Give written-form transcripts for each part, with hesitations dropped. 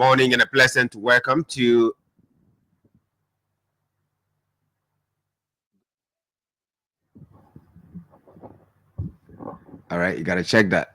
morning and a pleasant welcome to. All right, you got to check that.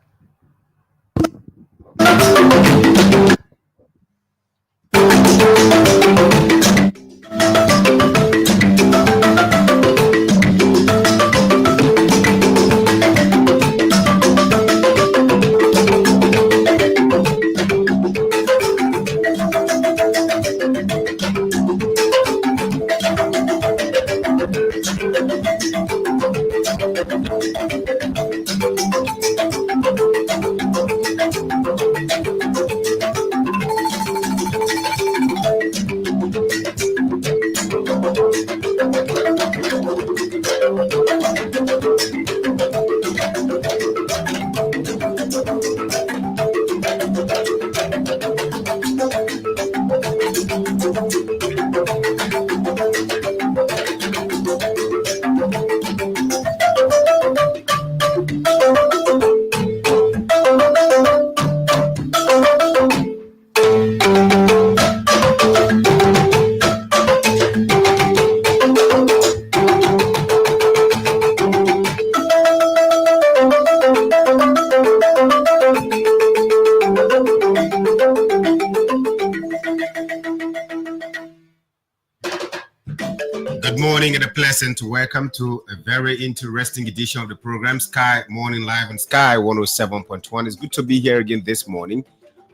Good morning and a pleasant welcome to a very interesting edition of the program Sky Morning Live on Sky 107.1. It's good to be here again this morning,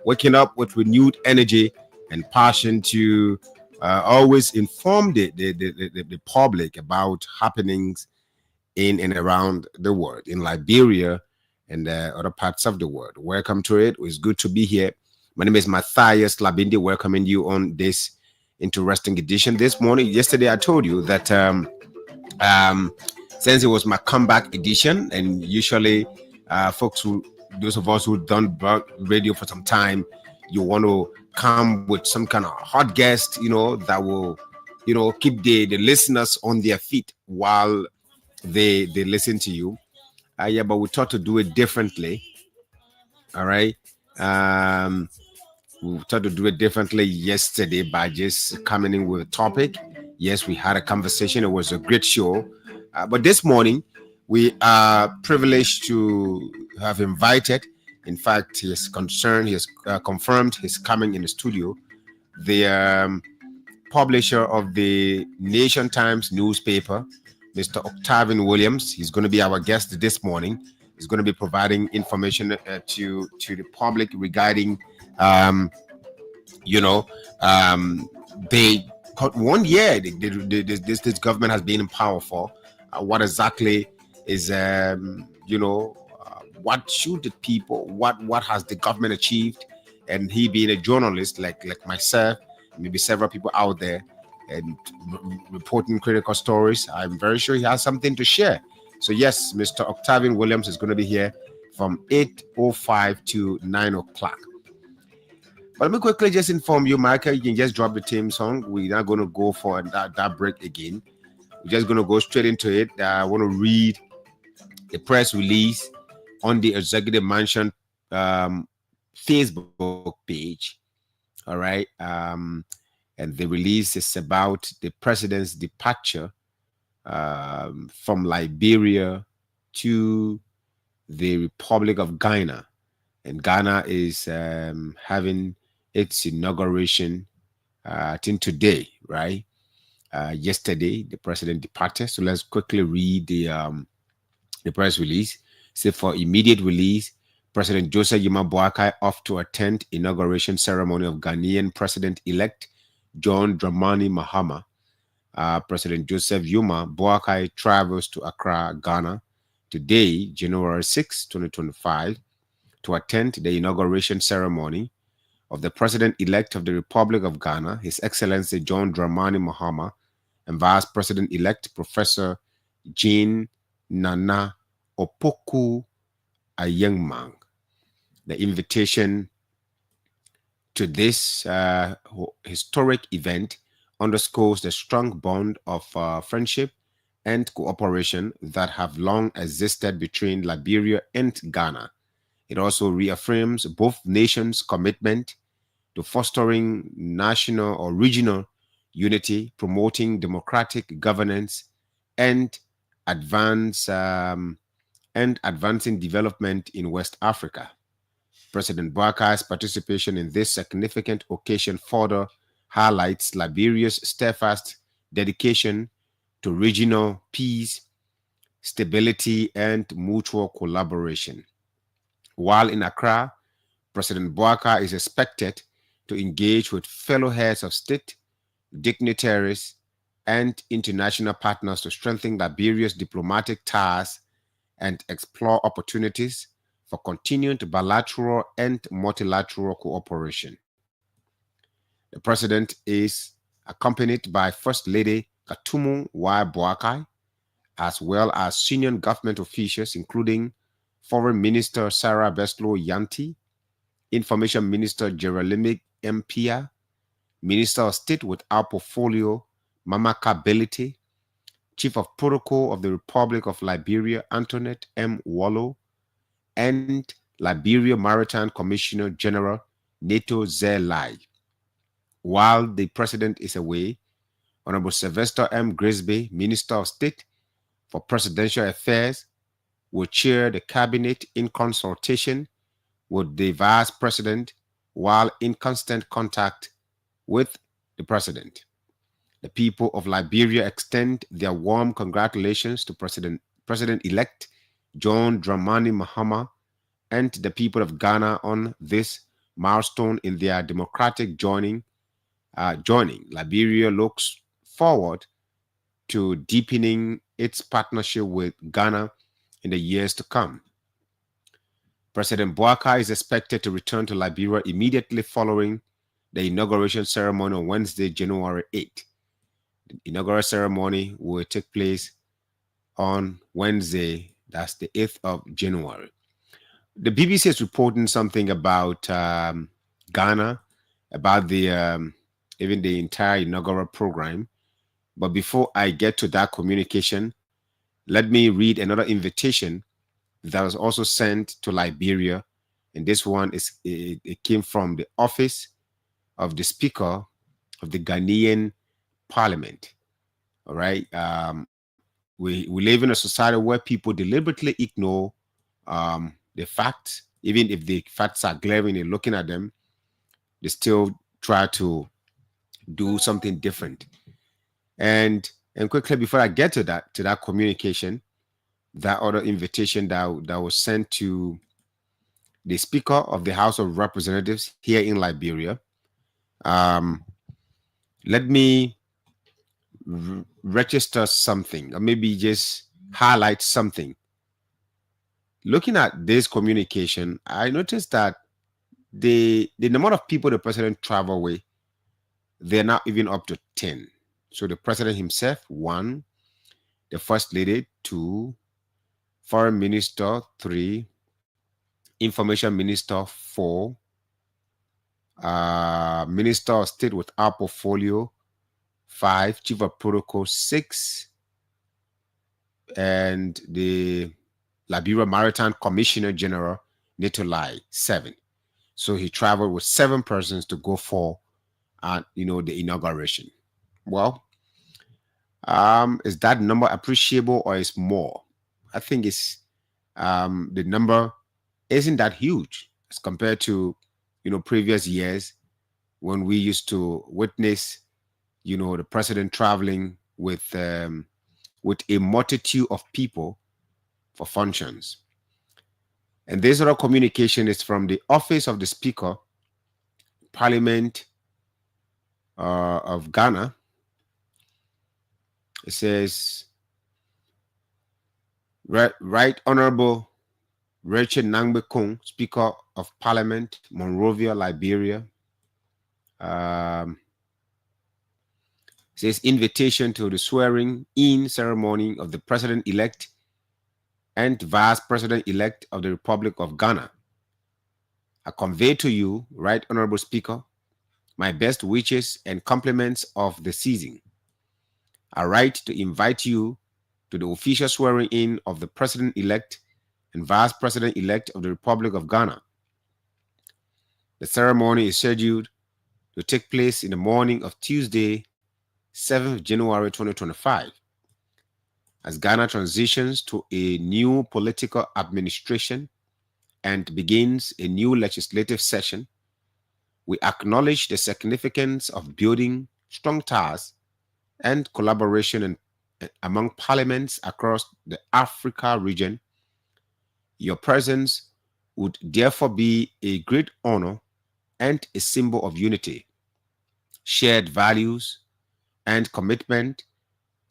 waking up with renewed energy and passion to always inform the public about happenings in and around the world, in Liberia and other parts of the world. Welcome to it. It's good to be here. My name is Matthias Labindi, welcoming you on this interesting edition this morning. Yesterday I told you that since it was my comeback edition, and usually those of us who've done radio for some time, you want to come with some kind of hot guest, that will keep the listeners on their feet while they listen to you. But we thought to do it differently. All right. We tried to do it differently yesterday by just coming in with a topic. Yes, we had a conversation. It was a great show. But this morning, we are privileged to have invited, in fact, he has confirmed his coming in the studio, the publisher of the Nation Times newspaper, Mr. Octavian Williams. He's going to be our guest this morning. He's going to be providing information to the public regarding they got 1 year this government has been in power for. What exactly is what should the people, what has the government achieved? And he being a journalist like myself, maybe several people out there, and reporting critical stories, I'm very sure he has something to share. So yes, Mr. Octavian Williams is going to be here from 8:05 to 9 o'clock. But let me quickly just inform you, Michael, you can just drop the theme song. We're not going to go for that break again. We're just going to go straight into it. I want to read the press release on the Executive Mansion Facebook page. All right. And the release is about the president's departure from Liberia to the Republic of Ghana. And Ghana is having its inauguration, I think today, right? Yesterday, the president departed. So let's quickly read the press release. Say for immediate release, President Joseph Yuma Boakai off to attend inauguration ceremony of Ghanaian President-elect John Dramani Mahama. President Joseph Yuma Boakai travels to Accra, Ghana, today, January 6, 2025, to attend the inauguration ceremony of the President-elect of the Republic of Ghana, His Excellency John Dramani Mahama, and Vice President-elect Professor Jean Nana Opoku Ayengmang. The invitation to this historic event underscores the strong bond of friendship and cooperation that have long existed between Liberia and Ghana. It also reaffirms both nations' commitment to fostering national or regional unity, promoting democratic governance, and advance advancing development in West Africa. President Bouakar's participation in this significant occasion further highlights Liberia's steadfast dedication to regional peace, stability, and mutual collaboration. While in Accra, President Bouakar is expected to engage with fellow heads of state, dignitaries, and international partners to strengthen Liberia's diplomatic ties and explore opportunities for continued bilateral and multilateral cooperation. The president is accompanied by First Lady Katumu Y. Boakai, as well as senior government officials, including Foreign Minister Sarah Beslow Yanti, Information Minister Jeremy Mpia, Minister of State without portfolio Mamaka Belite, Chief of Protocol of the Republic of Liberia Antoinette M. Wallo, and Liberia Maritime Commissioner General Neto Zelai. While the president is away, Honorable Sylvester M. Grisby, Minister of State for Presidential Affairs, will chair the cabinet in consultation with the vice president while in constant contact with the president. The people of Liberia extend their warm congratulations to President-elect John Dramani Mahama and the people of Ghana on this milestone in their democratic joining. Liberia looks forward to deepening its partnership with Ghana in the years to come. President Bouakar is expected to return to Liberia immediately following the inauguration ceremony on Wednesday, January 8th. The inaugural ceremony will take place on Wednesday, that's the 8th of January. The BBC is reporting something about Ghana, about the even the entire inaugural program. But before I get to that communication, let me read another invitation that was also sent to Liberia. And this one it came from the office of the Speaker of the Ghanaian Parliament. All right. We live in a society where people deliberately ignore the facts, even if the facts are glaring and looking at them, they still try to do something different. And quickly before I get to that communication, that other invitation that was sent to the Speaker of the House of Representatives here in Liberia. Let me register something, or maybe just highlight something. Looking at this communication, I noticed that the number of people the president travel with, they're not even up to 10. So the president himself, 1, the first lady, 2, foreign minister, 3, information minister, 4, minister of state without portfolio, 5, chief of protocol, 6, and the Liberia Maritime Commissioner General Netolai, 7. So he traveled with 7 persons to go for the inauguration. Well, is that number appreciable or is more? I think it's the number isn't that huge as compared to previous years when we used to witness the president traveling with a multitude of people for functions. And this other communication is from the office of the Speaker, Parliament of Ghana. It says, Right Honorable Rachel Nangbe Kung, Speaker of Parliament, Monrovia, Liberia. Says invitation to the swearing-in ceremony of the President-elect and Vice President-elect of the Republic of Ghana. I convey to you, Right Honorable Speaker, my best wishes and compliments of the season. I write to invite you to the official swearing-in of the President-elect and Vice President-elect of the Republic of Ghana. The ceremony is scheduled to take place in the morning of Tuesday, 7th January 2025. As Ghana transitions to a new political administration and begins a new legislative session, we acknowledge the significance of building strong ties and collaboration among parliaments across the Africa region. Your presence would therefore be a great honor and a symbol of unity, shared values, and commitment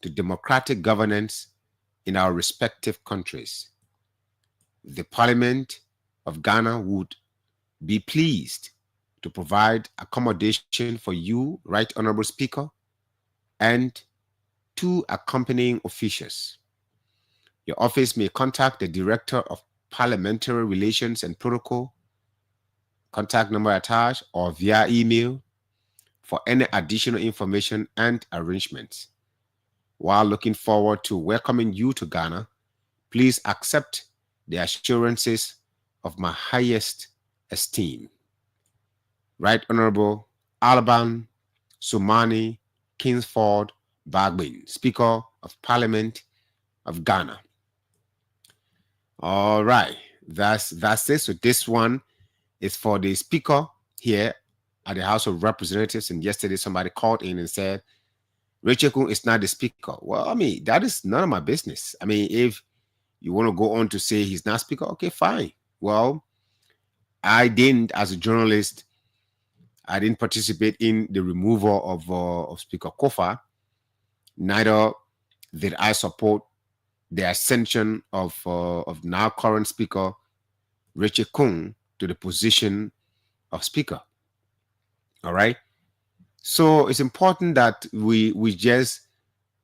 to democratic governance in our respective countries. The Parliament of Ghana would be pleased to provide accommodation for you, Right Honorable Speaker, and two accompanying officials. Your office may contact the Director of Parliamentary Relations and Protocol, contact number attached, or via email for any additional information and arrangements. While looking forward to welcoming you to Ghana, please accept the assurances of my highest esteem. Right Honorable Alban Sumani Kingsford Bagbin, Speaker of Parliament of Ghana. All right, that's it. So this one is for the Speaker here at the House of Representatives. And yesterday somebody called in and said, Richard Kun is not the Speaker. Well, I mean, that is none of my business. I mean, if you want to go on to say he's not Speaker, okay, fine. Well, I didn't, as a journalist, I didn't participate in the removal of Speaker Kofa. Neither did I support the ascension of now current Speaker Richard Kun to the position of Speaker. All right. So it's important that we just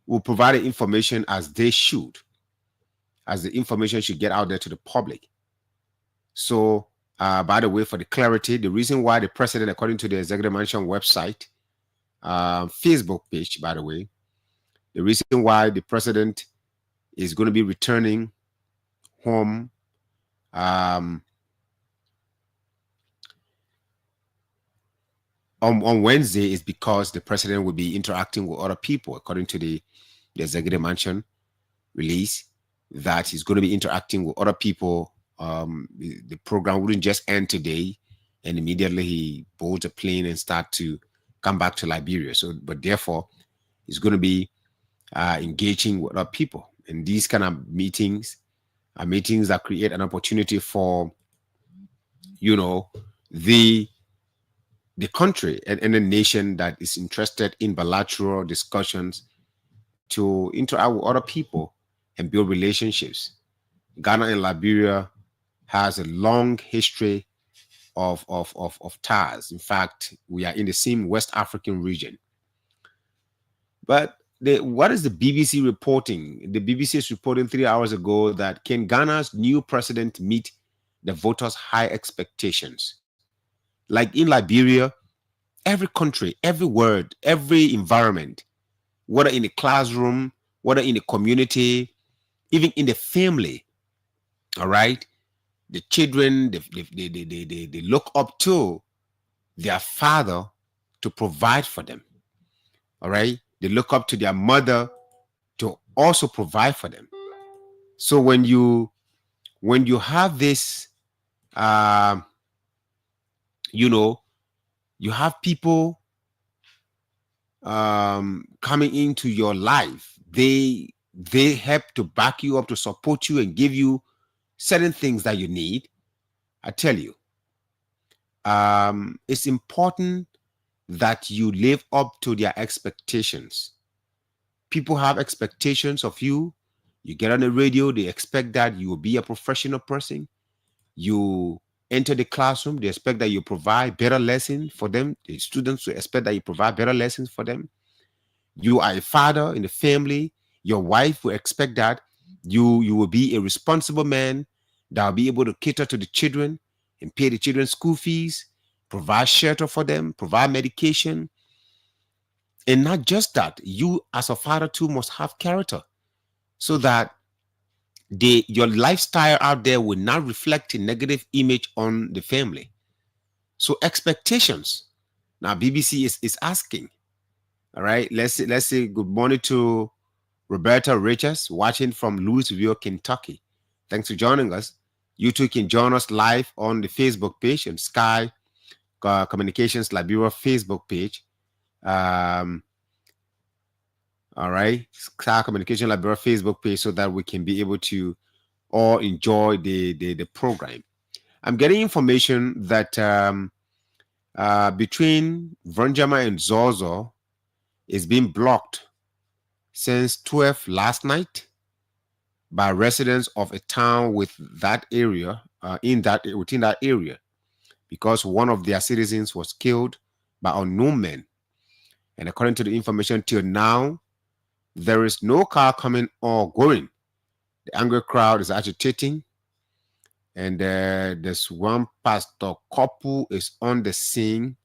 will provide the information as they should, as the information should get out there to the public. So, by the way, for the clarity, the reason why the president, according to the Executive Mansion website, Facebook page, by the way, the reason why the president is going to be returning home on Wednesday is because the president will be interacting with other people, according to the Executive Mansion release, that he's going to be interacting with other people. The program wouldn't just end today and immediately he boards a plane and start to come back to Liberia. So, but therefore, he's going to be engaging with other people. And these kind of meetings are meetings that create an opportunity for, you know, the country and the nation that is interested in bilateral discussions to interact with other people and build relationships. Ghana and Liberia has a long history of ties. In fact, we are in the same West African region. But what is the BBC reporting? The BBC is reporting 3 hours ago that can Ghana's new president meet the voters' high expectations? Like in Liberia, every country, every word, every environment, whether in the classroom, whether in the community, even in the family, all right, the children, they look up to their father to provide for them, all right? They look up to their mother to also provide for them. So when you have this, you know, you have people coming into your life, they help to back you up, to support you and give you certain things that you need. I tell you, it's important that you live up to their expectations. People have expectations of you. You get on the radio, they expect that you will be a professional person. You enter the classroom, they expect that you provide better lessons for them. The students will expect that you provide better lessons for them. You are a father in the family. Your wife will expect that you will be a responsible man that will be able to cater to the children and pay the children's school fees, provide shelter for them, provide medication. And not just that, you as a father too must have character so that your lifestyle out there will not reflect a negative image on the family. So expectations. Now BBC is asking. All right, let's say good morning to Roberta Richards watching from Louisville, Kentucky. Thanks for joining us. You too can join us live on the Facebook page and Sky Communications Liberia Facebook page. All right, Sky Communication Liberia Facebook page, so that we can be able to all enjoy the program. I'm getting information that between Vranjama and Zozo is being blocked since 12 last night by residents of a town with that area within that area, because one of their citizens was killed by unknown men. And according to the information till now, there is no car coming or going. The angry crowd is agitating, and there's one pastor couple is on the scene.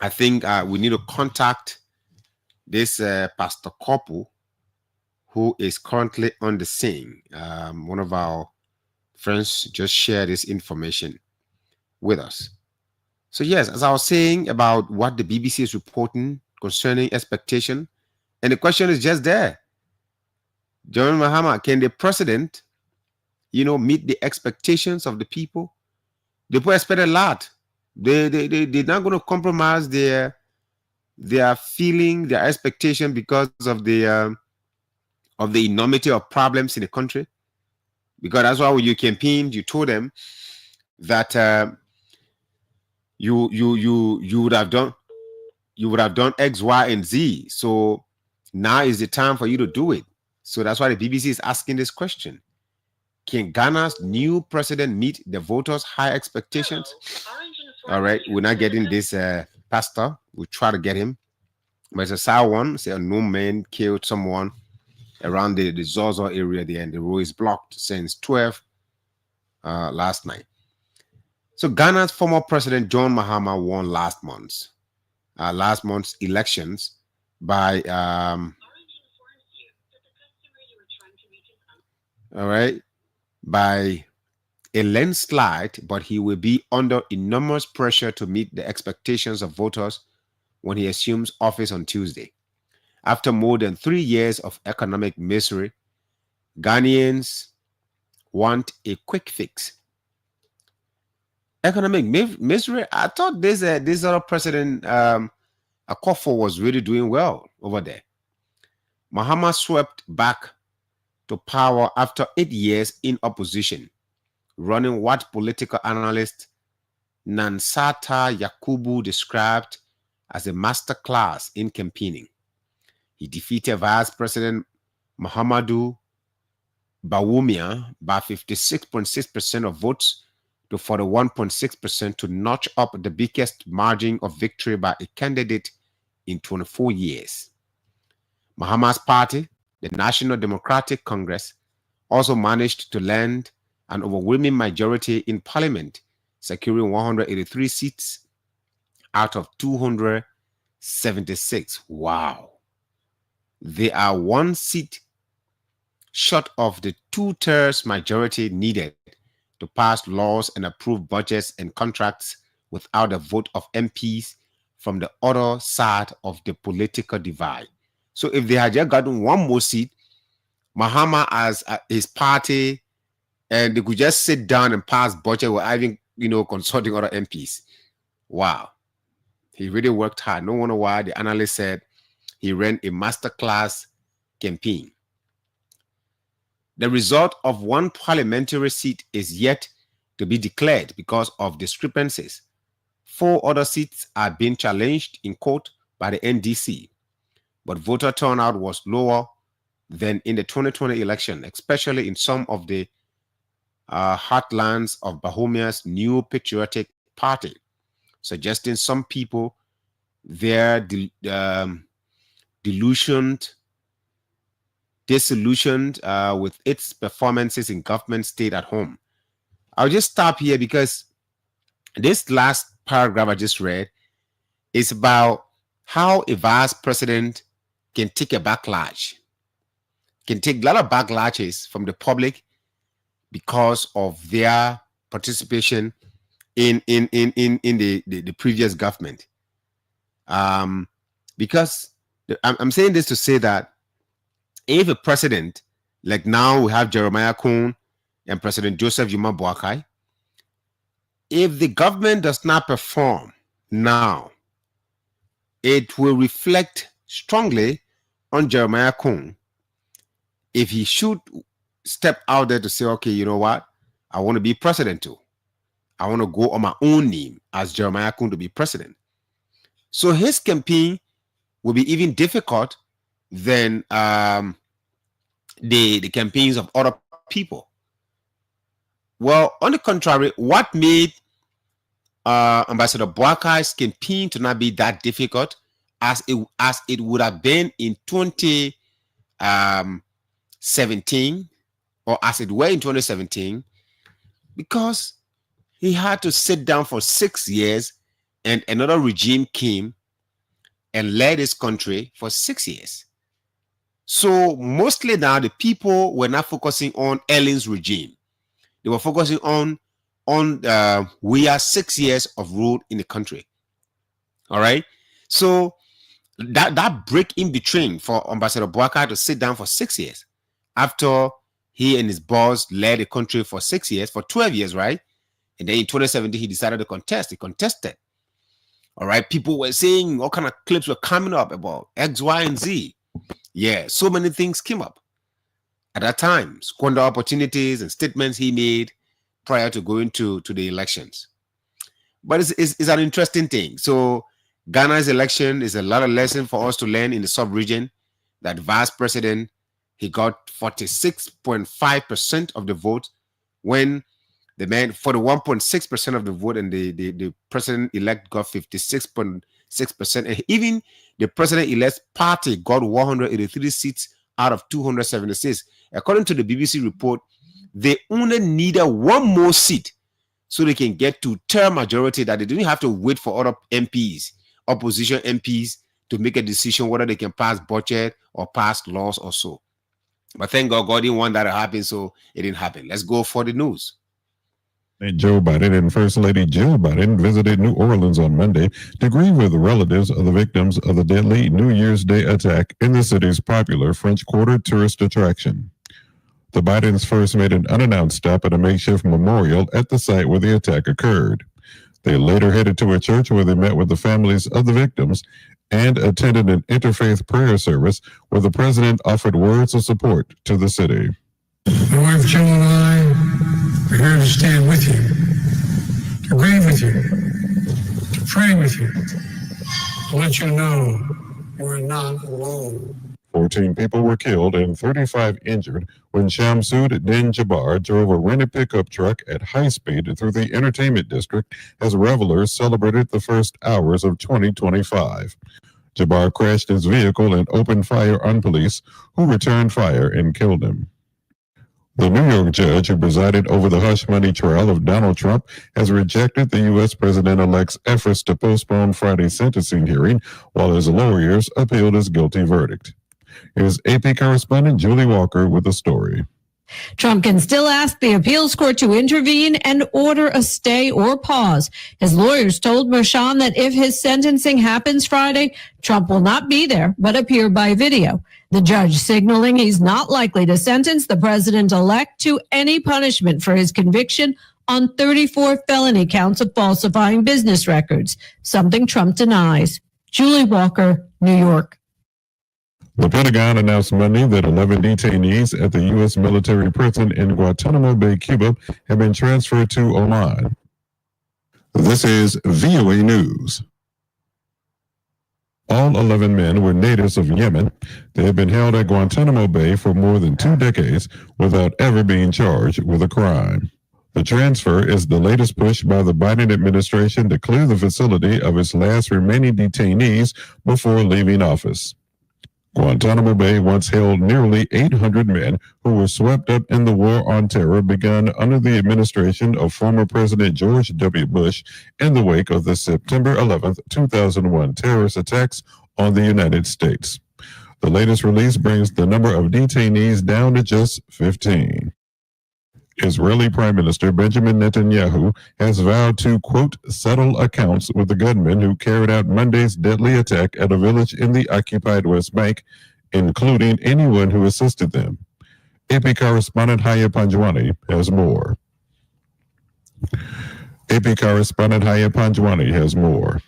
I think we need to contact this pastor couple who is currently on the scene. One of our friends just shared this information with us. So yes, as I was saying about what the BBC is reporting concerning expectation, and the question is just there. John Mahama, can the president, meet the expectations of the people? The people expect a lot. They're not going to compromise their feeling, their expectation because of the enormity of problems in the country. Because that's why when you campaigned, you told them that you would have done X, Y, and Z. So now is the time for you to do it. So that's why the BBC is asking this question. Can Ghana's new president meet the voters' high expectations? All right, we're not getting this pastor. We'll try to get him. But it's a sad one. Say a unknown man killed someone around the Zozo area there, and the road is blocked since 12 last night. So Ghana's former president John Mahama won last month's elections by by a landslide, but he will be under enormous pressure to meet the expectations of voters when he assumes office on Tuesday. After more than 3 years of economic misery, Ghanaians want a quick fix. Economic misery? I thought this other president, Akufo, was really doing well over there. Mahama swept back to power after 8 years in opposition, running what political analyst Nansata Yakubu described as a masterclass in campaigning. He defeated Vice President Muhammadu Bawumia by 56.6% of votes to 41.6% to notch up the biggest margin of victory by a candidate in 24 years. Mahama's party, the National Democratic Congress, also managed to land an overwhelming majority in parliament, securing 183 seats out of 276. Wow. They are one seat short of the 2/3 majority needed to pass laws and approve budgets and contracts without the vote of MPs from the other side of the political divide. So if they had just gotten one more seat, Mahama as his party, and they could just sit down and pass budget without even, consulting other MPs. Wow. He really worked hard. No wonder why the analyst said he ran a masterclass campaign. The result of one parliamentary seat is yet to be declared because of discrepancies. 4 other seats are being challenged in court by the NDC, but voter turnout was lower than in the 2020 election, especially in some of the heartlands of Bahumia's New Patriotic Party, suggesting some people their disillusioned with its performances in government stayed at home. I'll just stop here because this last paragraph I just read is about how a vice president can take a backlash, can take a lot of backlashes from the public because of their participation in the previous government. Because I'm saying this to say that if a president, like now we have Jeremiah Kuhn and President Joseph Yuma Boakai, if the government does not perform now, it will reflect strongly on Jeremiah Kuhn if he should step out there to say, okay, you know what, I want to be president too. I want to go on my own name as Jeremiah Kuhn to be president. So his campaign will be even difficult than the campaigns of other people. Well, on the contrary, what made Ambassador Boakai's campaign to not be that difficult as it would have been in 2017, or as it were in 2017, because he had to sit down for 6 years and another regime came and led his country for 6 years. So mostly now the people were not focusing on Ellen's regime. They were focusing on we are 6 years of rule in the country. All right. So that break in between for Ambassador Boakai to sit down for 6 years after he and his boss led the country for 6 years, for 12 years, right? And then in 2017, he decided to contest. He contested. All right. People were saying all kind of clips were coming up about X, Y, and Z. Yeah. So many things came up at that time. Squander opportunities and statements he made prior to going to the elections. But it's an interesting thing. So Ghana's election is a lot of lesson for us to learn in the sub-region. That vice president, he got 46.5% of the vote when the man 41.6% of the vote, and the president-elect got 56.6%. And even the president-elect's party got 183 seats out of 276. According to the BBC report, they only needed one more seat so they can get to term majority, that they didn't have to wait for other MPs, opposition MPs, to make a decision whether they can pass budget or pass laws or so. But thank God, God didn't want that to happen, so it didn't happen. Let's go for the news. Joe Biden and First Lady Jill Biden visited New Orleans on Monday to grieve with the relatives of the victims of the deadly New Year's Day attack in the city's popular French Quarter tourist attraction. The Bidens first made an unannounced stop at a makeshift memorial at the site where the attack occurred. They later headed to a church where they met with the families of the victims and attended an interfaith prayer service where the president offered words of support to the city. My wife Jill and I are here to stand with you, to grieve with you, to pray with you, to let you know you are not alone. 14 people were killed and 35 injured when Shamsud Din Jabbar drove a rented pickup truck at high speed through the entertainment district as revelers celebrated the first hours of 2025. Jabbar crashed his vehicle and opened fire on police, who returned fire and killed him. The New York judge who presided over the hush money trial of Donald Trump has rejected the U.S. president-elect's efforts to postpone Friday's sentencing hearing while his lawyers appealed his guilty verdict. Here's AP correspondent Julie Walker with the story. Trump can still ask the appeals court to intervene and order a stay or pause. His lawyers told Merchan that if his sentencing happens Friday, Trump will not be there, but appear by video. The judge signaling he's not likely to sentence the president-elect to any punishment for his conviction on 34 felony counts of falsifying business records, something Trump denies. Julie Walker, New York. The Pentagon announced Monday that 11 detainees at the U.S. military prison in Guantanamo Bay, Cuba, have been transferred to Oman. This is VOA News. All 11 men were natives of Yemen. They have been held at Guantanamo Bay for more than 2 decades without ever being charged with a crime. The transfer is the latest push by the Biden administration to clear the facility of its last remaining detainees before leaving office. Guantanamo Bay once held nearly 800 men who were swept up in the war on terror begun under the administration of former President George W. Bush in the wake of the September 11, 2001 terrorist attacks on the United States. The latest release brings the number of detainees down to just 15. Israeli Prime Minister Benjamin Netanyahu has vowed to, quote, settle accounts with the gunmen who carried out Monday's deadly attack at a village in the occupied West Bank, including anyone who assisted them. AP correspondent Haya Panjwani has more. AP correspondent Haya Panjwani has more.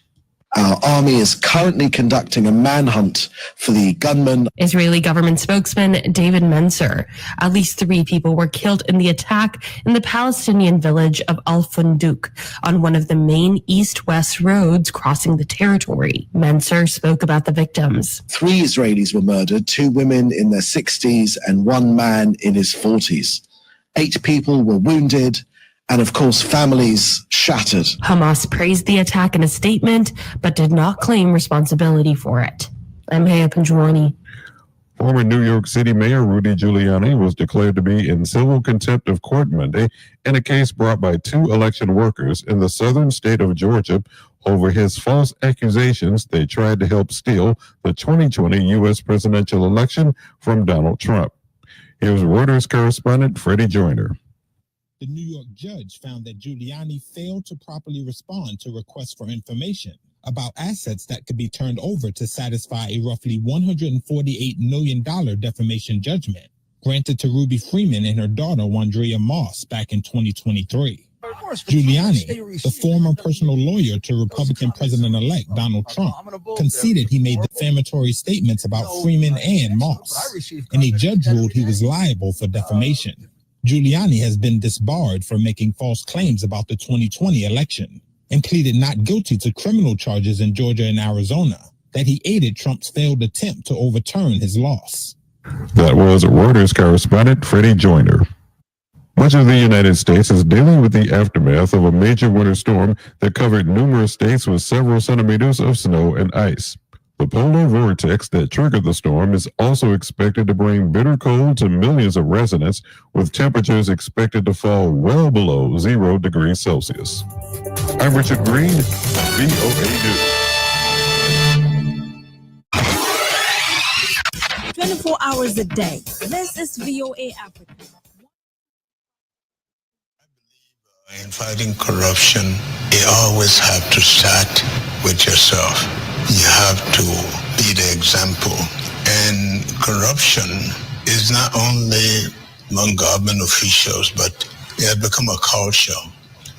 Our army is currently conducting a manhunt for the gunman. Israeli government spokesman David Mencer. At least 3 people were killed in the attack in the Palestinian village of Al Funduq on one of the main east-west roads crossing the territory. Mencer spoke about the victims. 3 Israelis were murdered, 2 women in their 60s and 1 man in his 40s. 8 people were wounded. And of course, families shattered. Hamas praised the attack in a statement, but did not claim responsibility for it. I'm Haya Panjwani. Former New York City Mayor Rudy Giuliani was declared to be in civil contempt of court Monday in a case brought by 2 election workers in the southern state of Georgia over his false accusations they tried to help steal the 2020 U.S. presidential election from Donald Trump. Here's Reuters correspondent Freddie Joyner. The New York judge found that Giuliani failed to properly respond to requests for information about assets that could be turned over to satisfy a roughly $148 million defamation judgment granted to Ruby Freeman and her daughter, Wandrea Moss, back in 2023. Giuliani, the former personal lawyer to Republican President-elect Donald Trump, conceded he made defamatory statements about Freeman and Moss, and a judge ruled he was liable for defamation. Giuliani has been disbarred for making false claims about the 2020 election and pleaded not guilty to criminal charges in Georgia and Arizona that he aided Trump's failed attempt to overturn his loss. That was Reuters correspondent Freddie Joyner. Much of the United States is dealing with the aftermath of a major winter storm that covered numerous states with several centimeters of snow and ice. The polar vortex that triggered the storm is also expected to bring bitter cold to millions of residents, with temperatures expected to fall well below 0 degrees Celsius. I'm Richard Green, VOA News. 24 hours a day. This is VOA Africa. In fighting corruption, you always have to start with yourself. You have to be the example. And corruption is not only among government officials, but it has become a culture.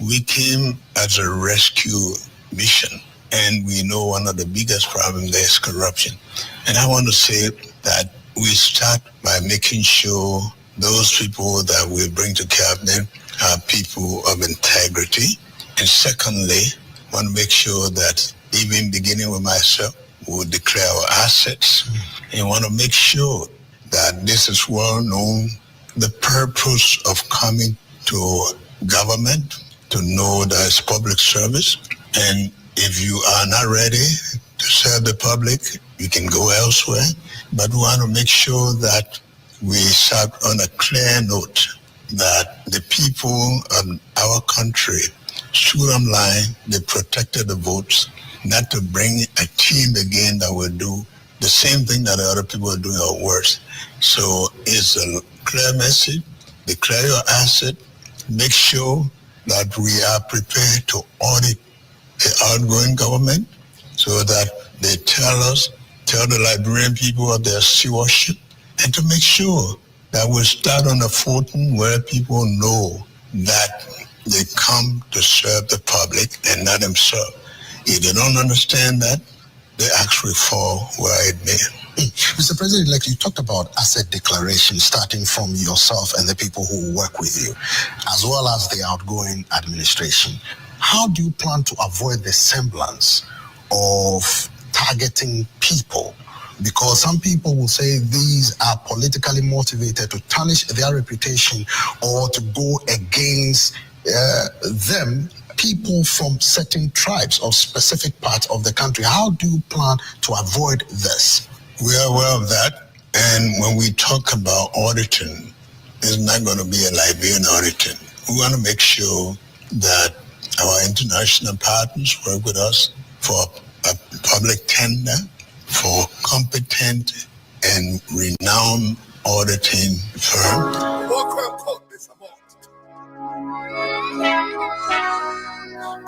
We came as a rescue mission, and we know one of the biggest problems there is corruption. And I want to say that we start by making sure those people that we bring to cabinet are people of integrity. And secondly, I want to make sure that even beginning with myself, we'll declare our assets and want to make sure that this is well known, the purpose of coming to government, to know that it's public service. And if you are not ready to serve the public, you can go elsewhere. But we want to make sure that we start on a clear note that the people of our country stood on line, they protected the votes, not to bring a team again that will do the same thing that the other people are doing or worse. So it's a clear message, declare your asset, make sure that we are prepared to audit the outgoing government so that they tell the Liberian people of their stewardship, and to make sure that we start on a footing where people know that they come to serve the public and not themselves. If they don't understand that, they actually fall where it may. Mr. President, like you talked about asset declaration starting from yourself and the people who work with you, as well as the outgoing administration. How do you plan to avoid the semblance of targeting people? Because some people will say these are politically motivated to tarnish their reputation or to go against them, people from certain tribes or specific parts of the country. How do you plan to avoid this? We are aware of that. And when we talk about auditing, it's not going to be a Liberian auditing. We want to make sure that our international partners work with us for a public tender, for competent and renowned auditing firm.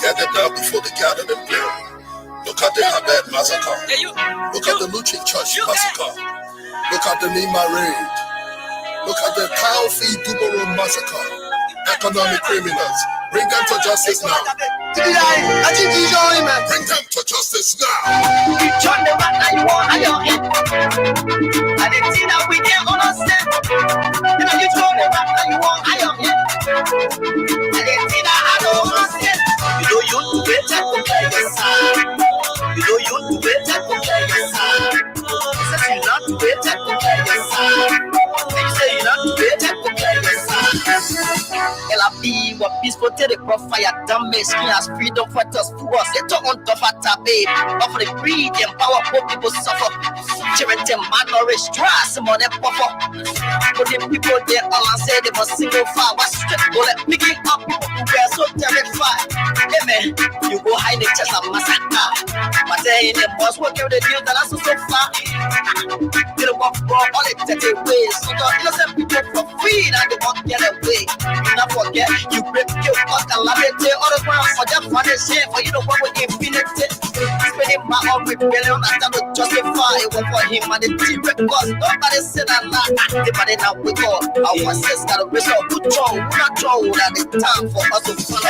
Get them down before they gather them play. Look at the Habed massacre. Look at the Luching Church massacre. Look at the Lima raid. Look at the Kalfi Duboro massacre. Economic criminals. Bring them to justice now. Bring them to justice now. LRB, what peaceful to the fire damage, skin as freedom fighters for us. It's on top of tabe, of the greed and power poor people suffer. Charity malnourished, stress, money puffer. But the people there all and say they must single fire. What's straight bullet picking up people who were so terrified. Hey man, you go hide the chest of massacre. But they in the boss work out the deal that are so far. They don't walk for all the 30 ways. So the innocent people for free and they won't get away. Not forget, you break your fuck and love it. All the ground for just for the shit, for you know what with infinity. Spending my own rebellion, I stand to justify it for him and the team because nobody said a lot. Everybody now we go. Our sister got a result. Who draw, who not draw, at the time for us to follow.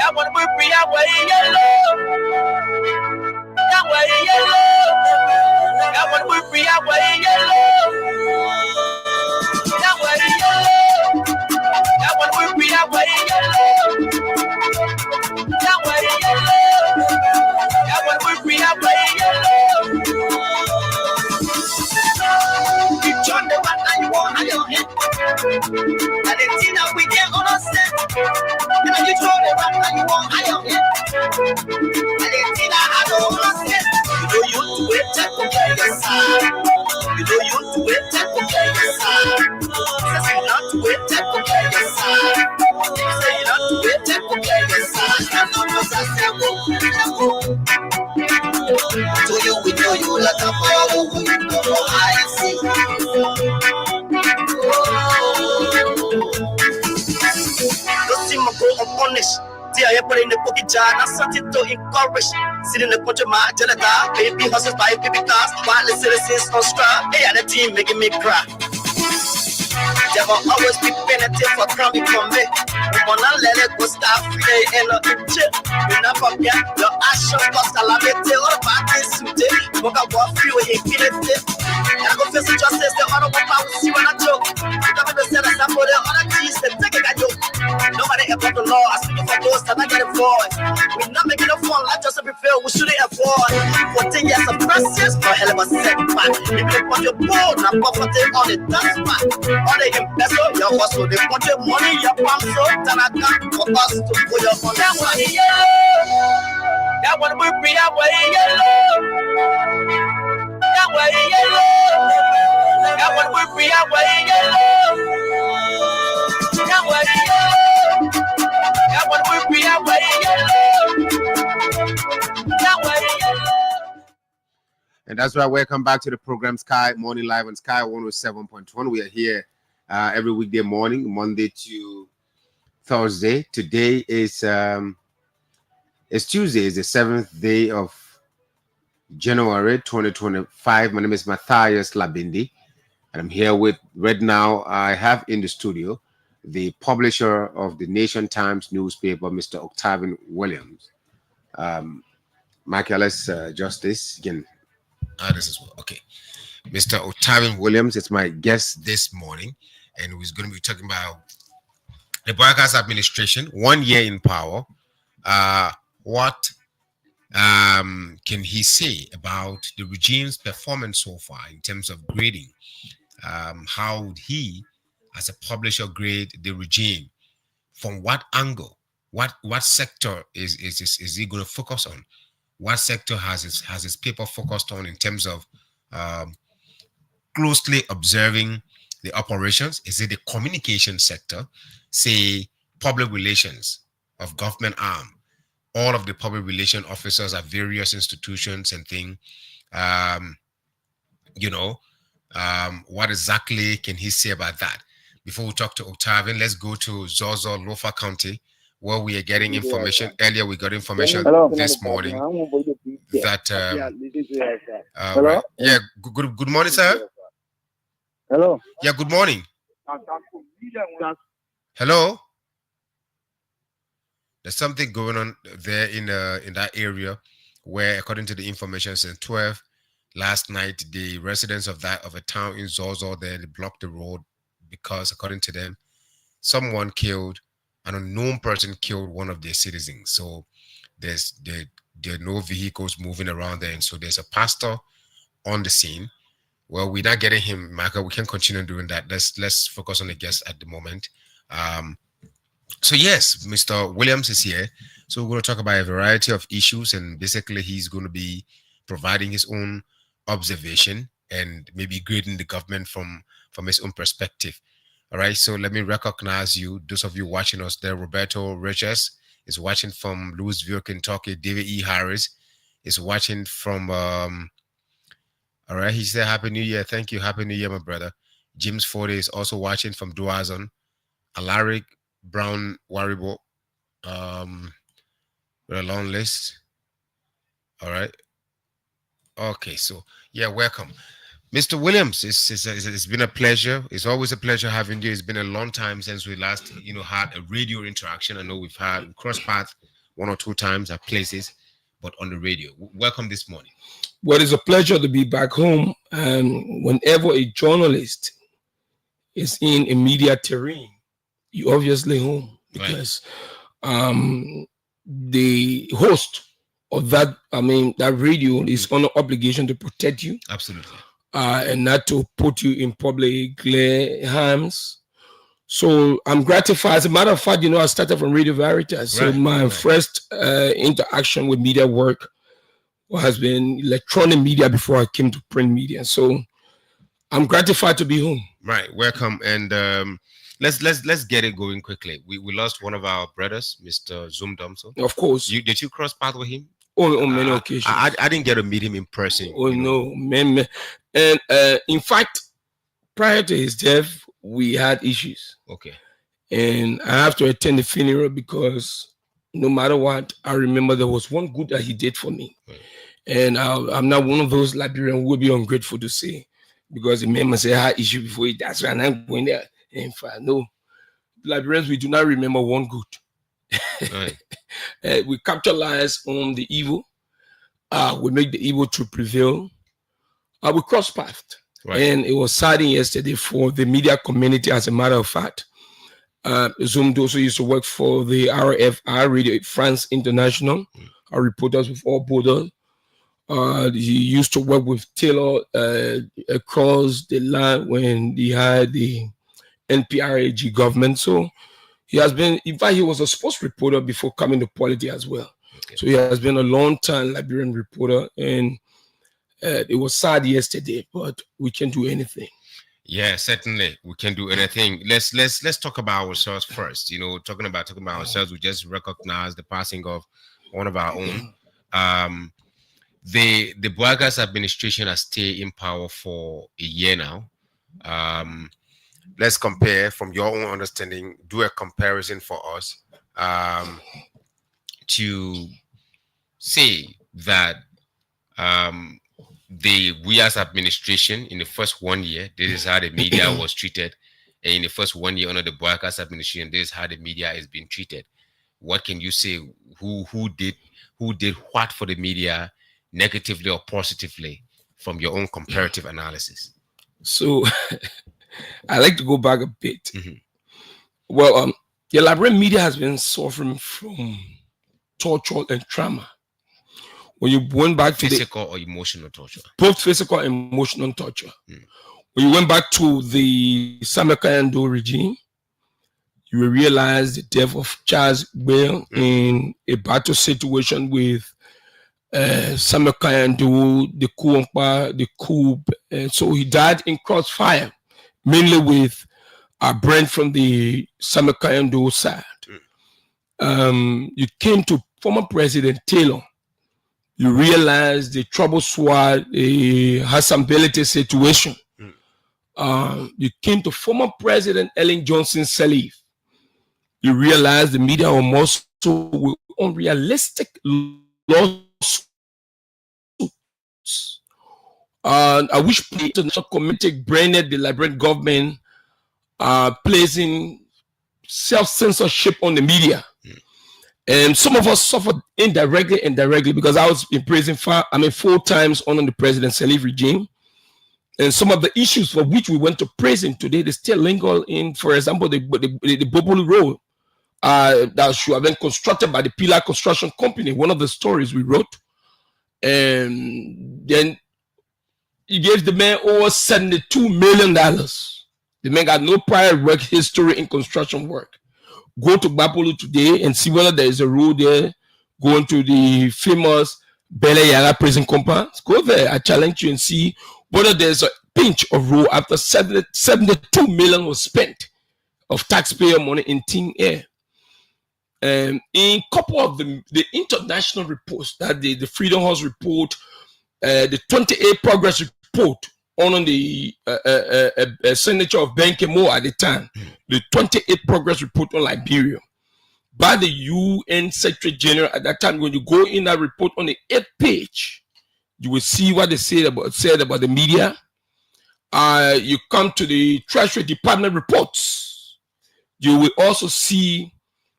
That one will be our way yellow. That way yellow. That one will be our way yellow. That way yellow. That one will be our way yellow. That way yellow. That one will be our way yellow. You turn the one that you want on your head. And the thing that we get on us set. And you turn the one that you want on your head. And the thing that I don't want set. You know you do it, take care of your side. You know you do it, take care of your side. Say you not do it, take care of your side. You say you not do it, take care of your side. And no one says to you, we know you like a follow. We know I see. Don't see my go unpunished. See, I put in the cookie jar, not something to encourage. Sitting in the country, my Janata, baby houses by baby cars, while the citizens on strike. Hey, and the team making me cry. There will always be penalty for coming from me. We wanna let it go start free and not in jail. You never forget your action cost a lot of all about this today. Walk out walk free with impunity. I go face justice, the other one I will see when I joke. You never the set aside for the other cheese, they take it, I joke. Nobody above the law, I speak for those that I get avoid. We're not making a fun, like just to prevail, we shouldn't avoid. 14 years of process for a hell of a setback. If you put your ball, not poverty on the dance mat. All the embezzle, your hustle, they want your money, your palm so then I got for us to put your on that one yellow. That one will be our way yellow. That way yellow. That one will be our way yellow. That way yellow. That one will be our way yellow. That way yellow. And that's right. Welcome back to the program Sky Morning Live on Sky 107.1. We are here every weekday morning, Monday to Thursday. Today is Tuesday. It's the 7th day of January 2025. My name is Matthias Labindi, and I'm here with right now. I have in the studio the publisher of the Nation Times newspaper, Mr. Octavian Williams. Michael, let's adjust this again. This is okay. Mr. Octavian Williams is my guest this morning, and we're going to be talking about the Broadcast Administration, 1 year in power. What can he say about the regime's performance so far in terms of grading? How would he, as a publisher, grade the regime? From what angle? What sector is he going to focus on? What sector has his paper focused on in terms of closely observing the operations? Is it the communication sector, say public relations of government arm? All of the public relation officers at various institutions and things. What exactly can he say about that? Before we talk to Octavian, let's go to Zorzor, Lofa County, Well, we are getting information earlier. We got information this morning that right. Yeah. Good morning, sir. Hello. Yeah. Good morning. Hello. There's something going on there in that area, where, according to the information since 12 last night, the residents of a town in Zozo there, they blocked the road because, according to them, someone killed, an unknown person killed one of their citizens. So there are no vehicles moving around there, and so there's a pastor on the scene. Well, we're not getting him, Michael. We can continue doing that. Let's focus on the guest at the moment. So yes, Mr. Williams is here. So we're going to talk about a variety of issues, and basically he's going to be providing his own observation and maybe grading the government from his own perspective. All right, so let me recognize you. Those of you watching us there, Roberto Riches is watching from Louisville, Kentucky. David E. Harris is watching from, all right, he said, Happy New Year. Thank you. Happy New Year, my brother. James Fordy is also watching from Duazon. Alaric Brown Waribo, with a long list. All right. Okay, so yeah, welcome. Mr. Williams, it's been a pleasure. It's always a pleasure having you. It's been a long time since we last, had a radio interaction. I know we've had cross path 1 or 2 times at places, but on the radio. Welcome this morning. Well, it's a pleasure to be back home. And whenever a journalist is in a media terrain, you're obviously home, because the host of that, that radio is under obligation to protect you. Absolutely. And not to put you in public glare harms. So I'm gratified. As a matter of fact, I started from Radio Veritas. So my first interaction with media work has been electronic media before I came to print media. So I'm gratified to be home. Right. Welcome. And let's get it going quickly. We lost one of our brothers, Mr. Zoom Domso. Of course. Did you cross path with him? On many occasions. I didn't get to meet him in person. Oh, no, man. And in fact, prior to his death, we had issues. Okay. And I have to attend the funeral because no matter what, I remember there was one good that he did for me. Right. And I'm not one of those Liberians who will be ungrateful to say, because the man must say I had issue before he died, so I'm not going there. In fact, no, Liberians, we do not remember one good. Right. We capitalize on the evil. We make the evil to prevail. We cross paths. Right. And it was sad yesterday for the media community, as a matter of fact. Zoom also used to work for the RFI, Radio France International, our Reporters Without Borders. He used to work with Taylor across the line when he had the NPRAG government. So he has been, in fact, he was a sports reporter before coming to politics as well. Okay. So he has been a long time Liberian reporter, and it was sad yesterday, but we can do anything. Yeah, certainly we can do anything. Let's talk about ourselves first. Talking about ourselves, we just recognize the passing of one of our own. The Boagas administration has stayed in power for a year now. Let's compare from your own understanding, do a comparison for us to say that we as administration in the first 1 year, this is how the media was treated. And in the first 1 year under the Boagas administration, this is how the media is being treated. What can you say? Who did what for the media, negatively or positively, from your own comparative analysis? So I like to go back a bit. Mm-hmm. Well, the Liberian media has been suffering from torture and trauma. When you went back to physical or emotional torture, both physical and emotional torture. When you went back to the Samuel Kayando regime, you will realize the death of Charles Bale in a battle situation with Samuel Kayando, the coup, and so he died in crossfire, mainly with Brent from the Samuel Kayando side. You came to former President Taylor. You realize the trouble sword, the Hassan Belete situation. You came to former President Ellen Johnson Sirleaf. you realize the media are also with unrealistic lawsuits. I wish the international committee branded the Liberian government placing self-censorship on the media. And some of us suffered indirectly, because I was in prison 4 times under the President Salif regime. And some of the issues for which we went to prison today, they still linger in, for example, the Bobolu Road that should have been constructed by the Pilar Construction Company, one of the stories we wrote. And then he gave the man over $72 million. The man got no prior work history in construction work. Go to Bapolo today and see whether there is a road there going to the famous Bele Yara prison compound. Go there. I challenge you and see whether there's a pinch of road after 72 million was spent of taxpayer money in thin air. In a couple of the international reports, that the Freedom House report, the 28 progress report on the signature of Ben Kemo at the time, the 28 progress report on Liberia by the UN Secretary General at that time. When you go in that report on the 8th page, you will see what they said about the media. You come to the Treasury Department reports, you will also see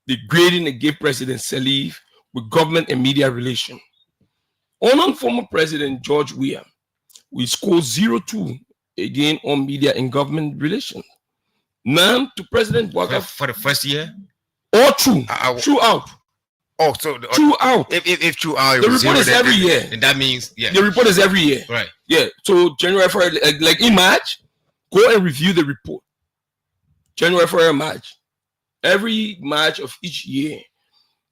the grading they gave President Salif with government and media relation. On former President George Weah, we scored 0-2 again on media and government relations. Now to President Bouaga for the first year, or throughout. Oh, so throughout. If throughout, the report is every year. And that means the report is every year. Right. Yeah. So January, February, like in March, go and review the report. January, February, March. Every March of each year,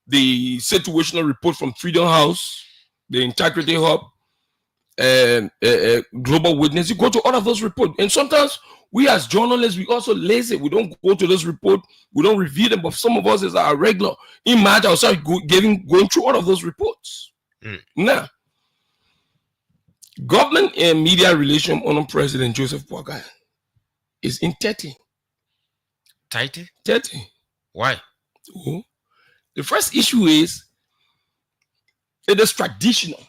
the situational report from Freedom House, the Integrity Hub, Global Witness, you go to all of those reports. And sometimes we as journalists, we also lazy. We don't go to those reports. We don't review them. But some of us is our regular. In March, I'll start going through all of those reports. Now, government and media relation under President Joseph Boakai is in 30. 30? 30. Why? Oh. The first issue is, it is traditional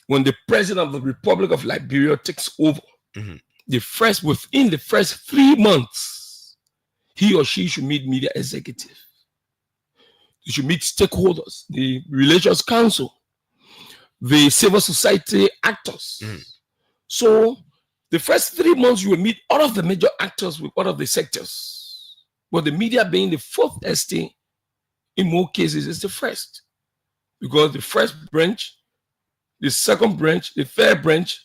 when the president of the Republic of Liberia takes over, within the first 3 months, he or she should meet media executive. You should meet stakeholders, the Relations Council, the civil society actors. So the first 3 months, you will meet all of the major actors with all of the sectors. But the media being the fourth estate, in more cases, is the first. Because the first branch, the second branch, the third branch,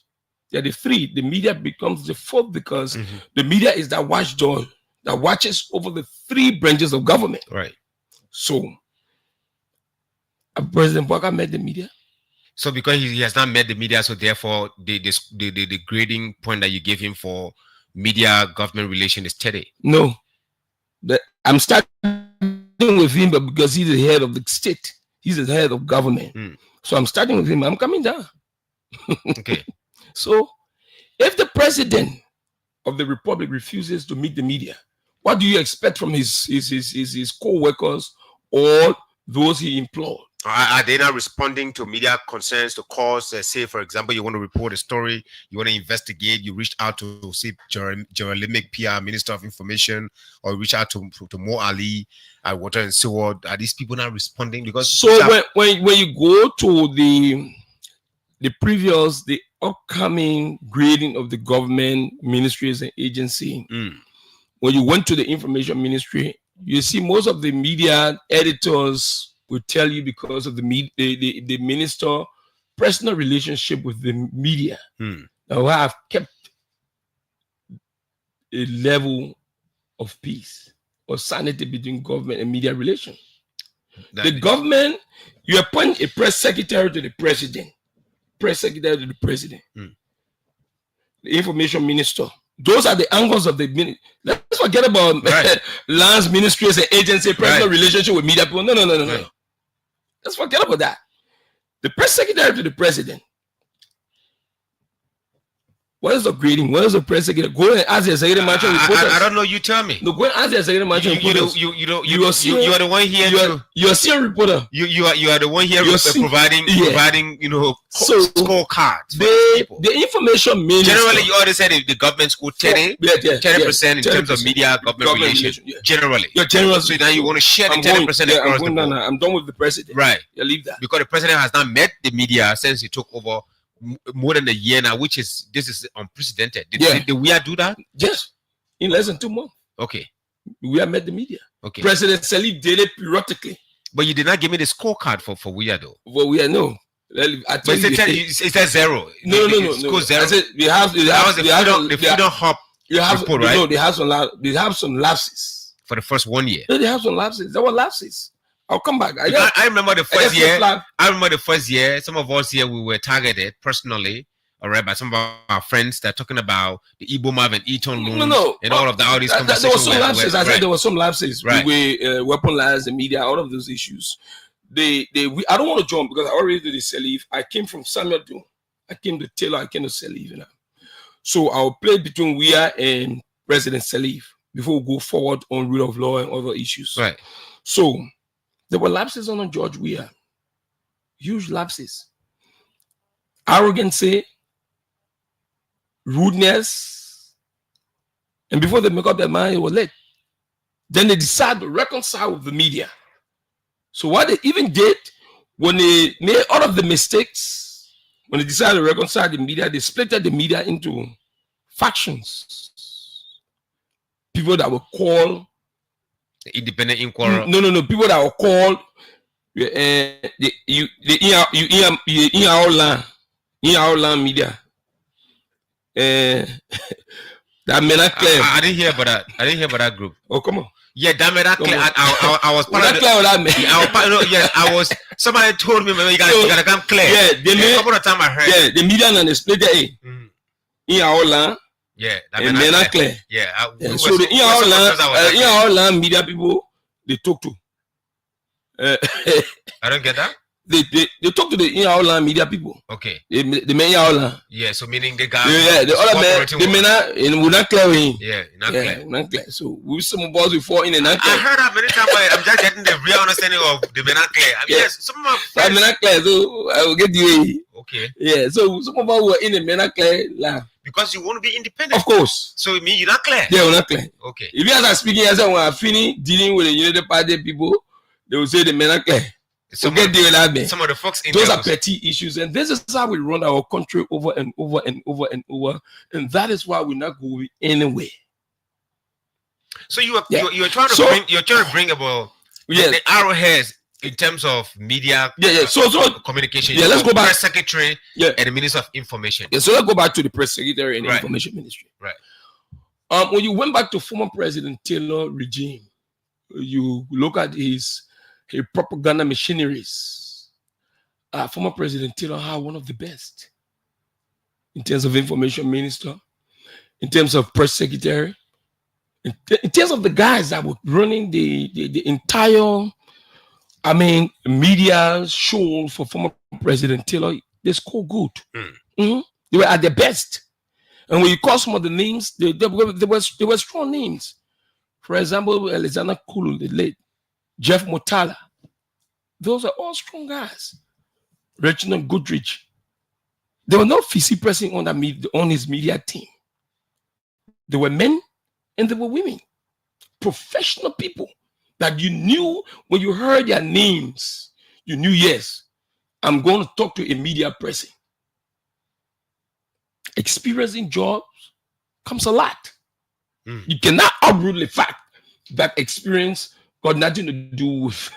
they're the three. The media becomes the fourth, because the media is that watchdog that watches over the three branches of government. Right. So, President Boakai met the media. So because he has not met the media, so therefore the grading point that you gave him for media government relation is 30. No. I'm starting with him, but because he's the head of the state, he's the head of government. So I'm starting with him. I'm coming down. Okay. So if the president of the republic refuses to meet the media, what do you expect from his co-workers or those he employed? Are they not responding to media concerns, to calls? Say, for example, you want to report a story, you want to investigate, you reached out to, say, Jeremic PR, Minister of Information, or reach out to Mo Ali at Water and Sewer. Are these people not responding? Because so when you go to the upcoming grading of the government ministries and agency, when you went to the information ministry, you see most of the media editors will tell you because of the minister personal relationship with the media. Now I have kept a level of peace or sanity between government and media relations. The government, you appoint a press secretary to the president, the information minister. Those are the angles of the ministry. Let's forget about lands, ministries, and agency, personal relationship with media people. No. Let's forget about that. The press secretary to the president What is upgrading? What is the press secretary? Go and ask the executive mansion reporters. I don't know. You tell me. No, go and ask the executive mansion reporters. You are the one here. You are senior reporter. You are the one here providing scorecards. The information minister. Generally, you already said the government scored 10% in terms of media government relations. Yeah. Generally. Yeah, generally. So now you want to share the 10% across the board. I'm done with the president. Right. You leave that. Because the president has not met the media since he took over more than a year now, this is unprecedented. Did we do that? Yes, in less than 2 months. Okay, we have met the media. Okay, President Salif did it periodically. But you did not give me the scorecard for we though. Well, we are no. But it says zero. No. Score zero. I said the Freedom Hub report, right? No, they have some lapses for the first 1 year. No, they have some lapses. There were lapses. I'll come back. I remember the first year. I remember the first year. Some of us here, we were targeted personally, all right, by some of our friends that are talking about the Igbo Mav and Eton loans and all of that. All these conversations. There were some lapses. I said there were some lapses. Right. We weaponized the media. All of those issues. I don't want to jump because I already did the Salif. I came from Samuel Doe. I came to Taylor. I came to Salif. You know? So I'll play between Weah and President Salif before we go forward on rule of law and other issues. Right. So there were lapses on George Weah. Huge lapses. Arrogancy, rudeness. And before they make up their mind, it was late. Then they decided to reconcile with the media. So what they even did, when they made all of the mistakes, when they decided to reconcile the media, they split the media into factions. People that were called the independent inquirer. No. People that were called in our land media. That I didn't hear about that group. Oh, come on. Yeah, damn it! I was part of that. I was. Somebody told me, you gotta come clear. Yeah, a couple of times I heard. Yeah, the media and the split in our land. Yeah, and men are clear. Yeah. So the in our land media people they talk to. I don't get that. They talk to the in our land media people. Okay. The men in our land. Yeah, so meaning the guy. Yeah, the other men, the men are in not clear. Yeah, not clear. So we some of us before in the not clear. I heard that many times. I'm just getting the real understanding of the men are clear. I mean, yes, some of my friends. Men are clear, so I will get you. Okay. Yeah, so some of us were in the men are clear land. Because you want to be independent. Of course. So it means you're not clear. Yeah, we're not clear. Okay. If you are speaking as when I finish dealing with the United Party people, they will say the men are clear. Some of the folks in those are petty issues, and this is how we run our country over and over and over and over, and that is why we're not going anywhere. So you're trying to bring about the arrowheads in terms of media, so communication. Yeah, let's go back. Press secretary and the Minister of Information. Yeah, so let's go back to the press secretary and the information ministry. Right. When you went back to former President Taylor regime, you look at his propaganda machineries. Former President Taylor had one of the best in terms of information minister, in terms of press secretary, in terms of the guys that were running the entire, media show for former President Taylor. They scored good. Mm-hmm. They were at their best. And when you call some of the names, they were strong names. For example, Alexander Kulu, the late Jeff Motala. Those are all strong guys. Reginald Goodrich. They were not physically pressing on his media team. They were men and they were women. Professional people that you knew when you heard their names. You knew, yes, I'm going to talk to a media person. Experiencing jobs comes a lot. You cannot uproot the fact that experience got nothing to do with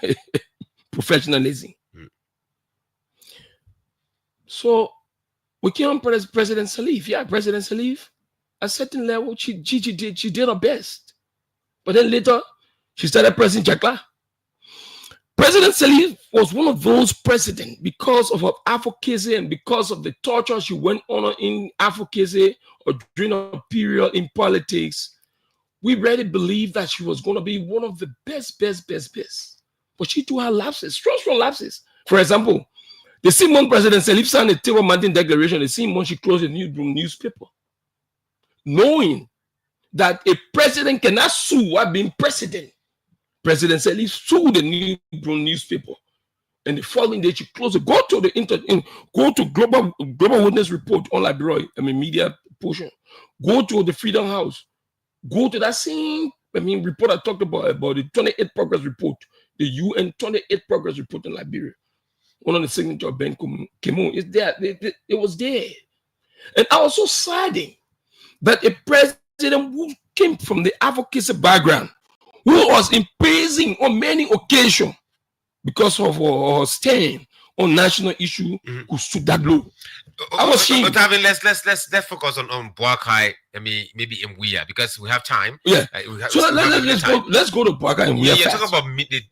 professionalism. So we came on President Salif. Yeah, President Salif, at a certain level, she did her best. But then later, she started pressing Jakla. President Salif was one of those presidents because of her advocacy and because of the torture she went on in advocacy or during a period in politics. We really believed that she was going to be one of the best. But she too had lapses, strong lapses. For example, the same month President Salif signed the Table Mountain Declaration, the same month she closed the newspaper. knowing that a president cannot sue while being president. President said he sued the New newspaper, and the following day she closed it. Go to the go to Global Witness Report on Liberia, media portion. Go to the Freedom House. Go to that same report I talked about the 28th Progress Report, the UN 28th Progress Report in Liberia. One on the signature of Ben Ki-moon. It's there. It was there. And I was so saddened that a president who came from the advocacy background, who was impraising on many occasions because of her stand on national issue, could stood that low. I was ashamed. Let's focus on Boakai. Maybe in Wia, because we have time. Yeah. Let's go to Boakai and Wia. You're talking about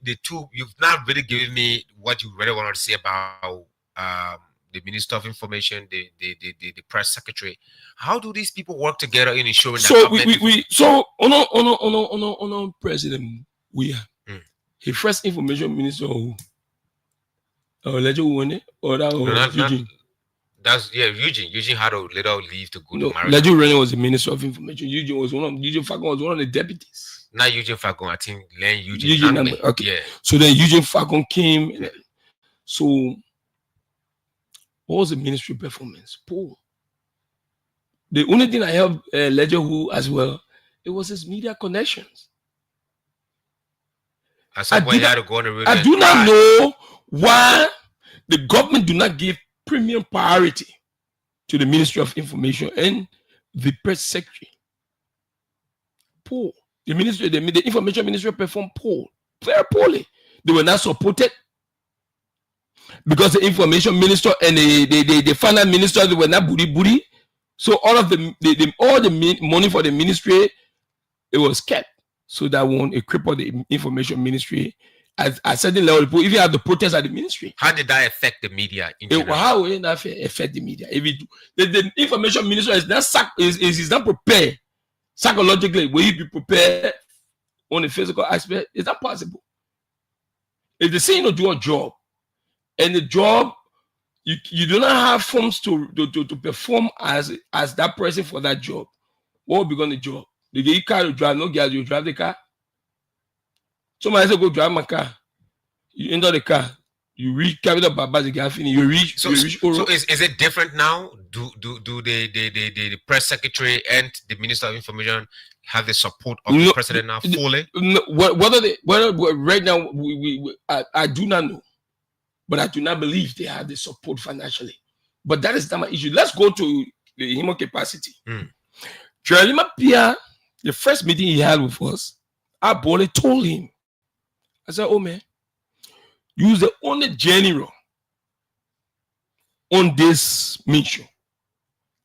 the two. You've not really given me what you really wanted to say about the Minister of Information, the press secretary. How do these people work together in ensuring that? So on President Wia, his first information minister who Eugene. Eugene had a little leave to go to marriage. Leju Rene was the Minister of Information. Eugene Fagon was one of the deputies. Not Eugene Fagon, I think Eugene. Okay. Yeah. So then Eugene Fagon came. So what was the ministry performance? Poor. The only thing I helped Leju who as well, it was his media connections. I do not know why the government do not give premium priority to the Ministry of Information and the press secretary. Poor. The information ministry performed poor, very poorly. They were not supported because the information minister and the finance minister, they were not booty. So all of the money for the ministry, it was kept. So that won't cripple the information ministry at a certain level. If you have the protest at the ministry, how did that affect the media? How will it affect the media? If the information minister is not prepared psychologically, will he be prepared on the physical aspect? It's not possible. If they say you do a job, and the job you do not have funds to perform as that person for that job, what will be on the job? The day you car to drive, no girls, you drive the car. Somebody say go drive my car. You enter the car. You reach Capital Baba, the gas finish. You reach. So is it different now? Do the press secretary and the Minister of Information have the support of the president now fully? Right now I do not know, but I do not believe they have the support financially. But that is not my issue. Let's go to the human capacity. Jeralima Pia, the first meeting he had with us, I boldly told him, I said, oh man, you the only general on this mission.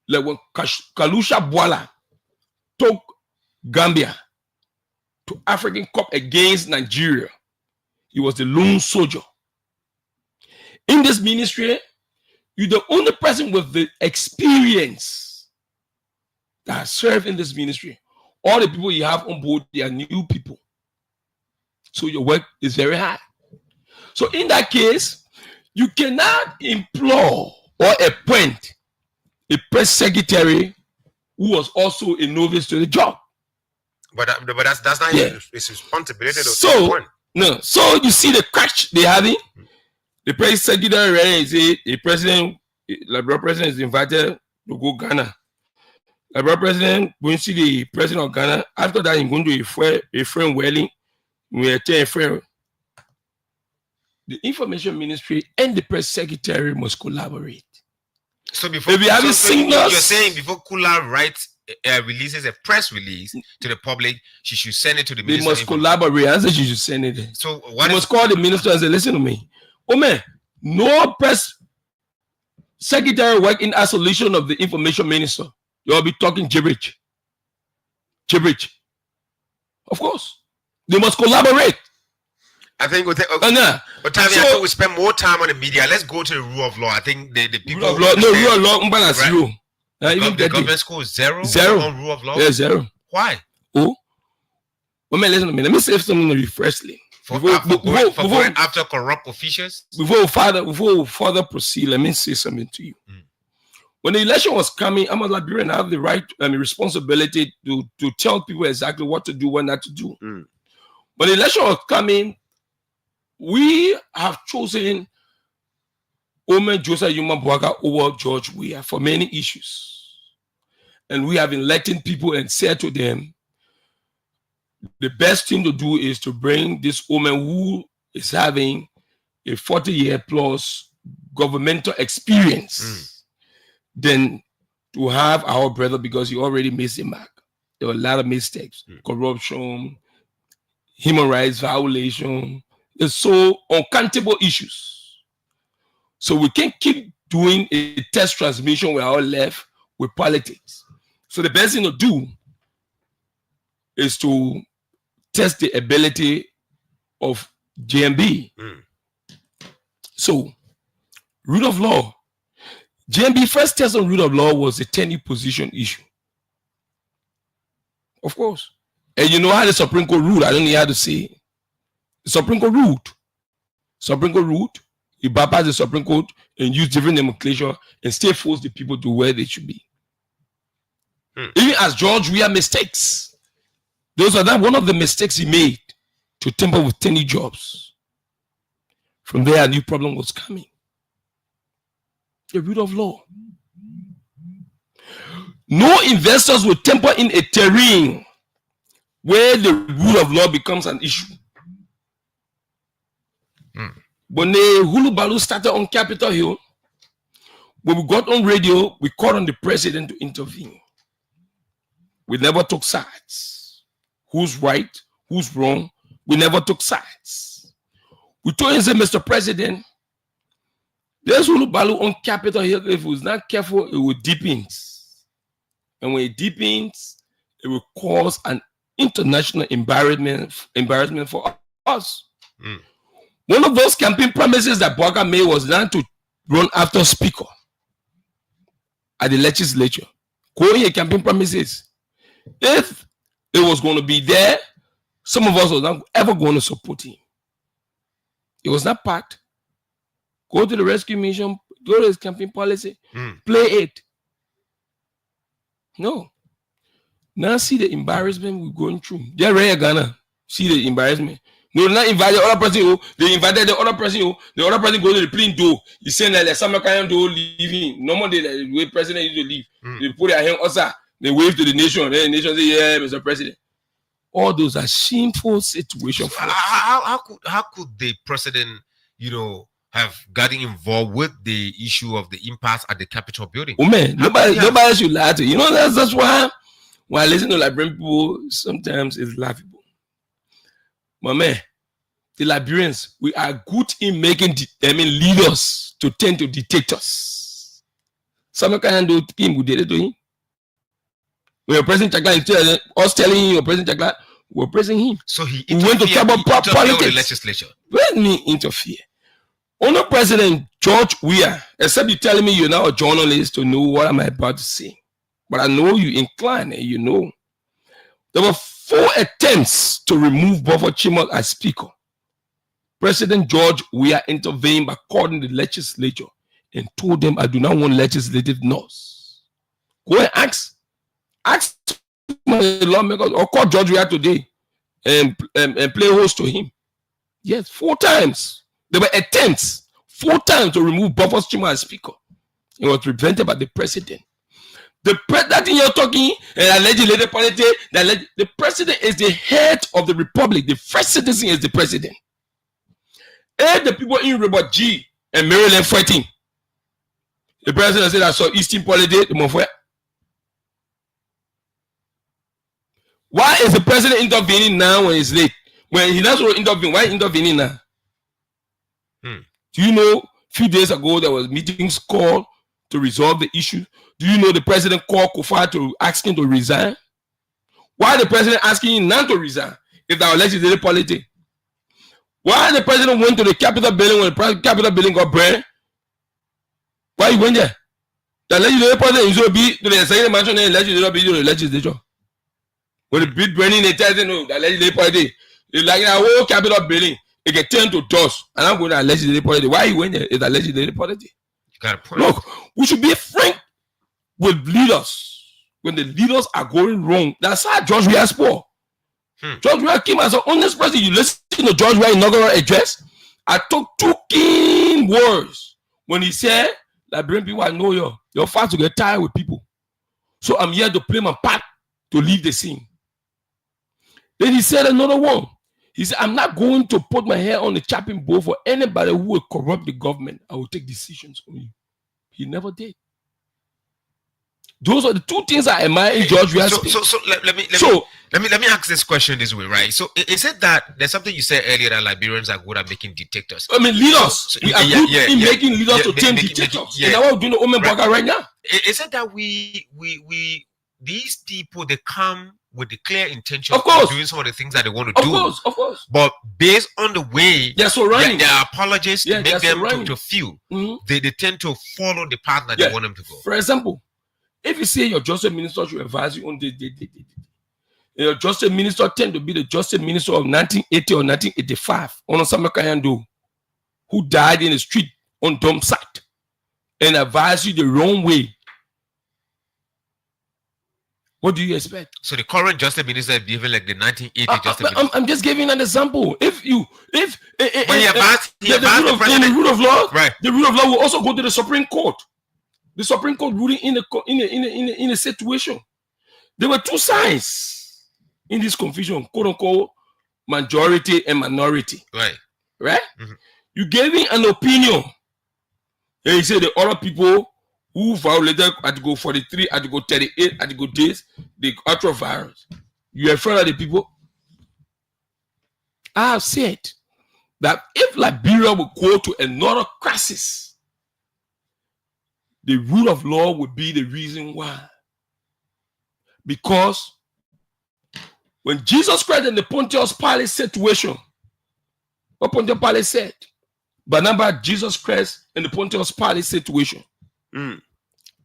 Like when Kalusha Bwala took Gambia to African Cup against Nigeria, he was the lone soldier. In this ministry, you're the only person with the experience that serve in this ministry. All the people you have on board, they are new people. So your work is very hard. So in that case, you cannot employ or appoint a press secretary who was also a novice to the job. But that's not his responsibility. So you see the crash they having. The press secretary say the Liberal president is invited to go Ghana. Liberal president going to see the president of Ghana. After that, he's going to a friend Welling. We attend a friend. The information ministry and the press secretary must collaborate. So before you're saying before Kula releases a press release to the public, she should send it to the minister. They must collaborate. I said she should send it. So what? You must call the minister and say, listen to me. Oh man, no press secretary work in isolation of the information minister. You'll be talking gibberish. Of course. They must collaborate. I think we spend more time on the media. Let's go to the rule of law. I think the people. Rule of law. No, rule of law. Zero. The government school is zero. On rule of law. Yeah, zero. Why? Oh, well, man, listen to me. Let me say something refreshly. Before after corrupt officials. Before we further proceed, let me say something to you. When the election was coming, I'm a Liberian. I have the right and responsibility to tell people exactly what to do, what not to do. When the election was coming, we have chosen Omen Joseph Yuma Bwaga over George Weah for many issues. And we have elected people and said to them, the best thing to do is to bring this woman who is having a 40-year plus governmental experience than to have our brother, because he already missed the mark. There were a lot of mistakes, corruption, human rights violation. There's so uncountable issues. So we can't keep doing a test transmission. We're all left with politics. So the best thing to do is to test the ability of JMB. So, rule of law. JMB first test on rule of law was a 10-year position issue. Of course. And you know how the Supreme Court ruled. I don't know how to say it. The Supreme Court ruled. Supreme Court ruled. You bypass the Supreme Court and use different nomenclature and still force the people to where they should be. Even as George Weah mistakes. Those are not one of the mistakes he made to tamper with 10 jobs. From there, a new problem was coming. The rule of law. No investors will tamper in a terrain where the rule of law becomes an issue. When the Hulu Balu started on Capitol Hill, when we got on radio, we called on the president to intervene. We never took sides. Who's right? Who's wrong? We never took sides. We told him, Mr. President, there's Hulu Balu on Capitol Hill. If it was not careful, it will deepen. And when it deepens, it will cause an international embarrassment for us. One of those campaign promises that Bwaga made was not to run after speaker at the legislature. Going campaign promises. If it was going to be there, some of us were not ever going to support him. It was not packed. Go to the rescue mission, go to his campaign policy, play it. No. Now see the embarrassment we're going through. They're ready, Ghana. See the embarrassment. No, not invite the other person. They invited the other person. The other person go to the plane door. He's saying that some kind of door leaving. Normally, the way president used to leave, they put their hand outside. They wave to the nation. Then the nation say, "Yeah, Mr. President." All those are shameful situations. How could the president, have gotten involved with the issue of the impasse at the Capitol building? Oh man, nobody should lie to you. That's why when I listen to Liberian people, sometimes it's laughable. But man, the Liberians, we are good in making leaders to turn to dictators. Some can do him who did it to him. When your President Chakla is us telling him your President Chakla, we're praising him. So he went to trouble politics. With the legislature. Let me interfere. Only President George Weah, except you telling me you're now a journalist to know what I'm about to say. But I know you incline and you know. There were 4 attempts to remove Buffer Chimol as speaker. President George Weah intervened by calling the legislature and told them, I do not want legislative noise. Go and ask my lawmakers or call George Weah today and play host to him. Yes, 4 times. There were attempts 4 times to remove Buffer Chimol as speaker. It was prevented by the president. That thing you're talking, legislative politics, the president is the head of the republic. The first citizen is the president. And the people in Robert G and Maryland fighting. The president said, I saw Eastern politics. Why is the president intervening now when it's late? When he doesn't intervene, why intervening now? Do you know, a few days ago, there was meetings called to resolve the issue? Do you know the president called Kufuor to ask him to resign? Why the president asking him not to resign if that was legislative politics? Why the president went to the Capitol building when the Capitol building got burned? Why he went there? The legislative politics is going to be to the executive mansion and the legislature be to the legislature. When the big burning, they tell them, no, the legislative politics. It's like a whole Capitol building. It get turned to dust. And I'm going to legislative politics. Why he went there? It's a legislative politics. You got a point. Look, we should be frank with leaders, when the leaders are going wrong, that's how George Weah is poor. George Weah came as an honest person. You listen to George Weah's inaugural address. I took 2 keen words when he said, Liberian people, I know you're fast to get tired with people. So I'm here to play my part to leave the scene. Then he said another one. He said, I'm not going to put my hair on the chopping board for anybody who will corrupt the government. I will take decisions on you. He never did. Those are the 2 things I admire in George Weah. So let me ask this question this way, right? So is it that there's something you said earlier that Liberians are good at making dictators? I mean, leaders. We are good in making leaders to tame dictators. And now we're doing the Omen Burger right now. Is it that we these people, they come with the clear intention of doing some of the things that they want to do? Of course. But based on the way their apologies make them to feel, they tend to follow the path that they want them to go. For example, if you say your justice minister should advise you on your justice minister tend to be the justice minister of 1980 or 1985, on Osama Kayando, who died in the street on dump site and advised you the wrong way. What do you expect? So the current justice minister is behaving like the 1980 justice minister. I'm just giving an example. The rule of law, right? The rule of law will also go to the Supreme Court. The Supreme Court ruling in a situation. There were 2 sides in this confusion, quote unquote, majority and minority. Right. Mm-hmm. You gave me an opinion. And you said the other people who violated Article 43, Article 38, Article this, the ultra-virus. You are afraid of the people? I have said that if Liberia will go to another crisis, the rule of law would be the reason why. Because when Jesus Christ in the Pontius Pilate situation, what Pontius Pilate said, but number Jesus Christ in the Pontius Pilate situation,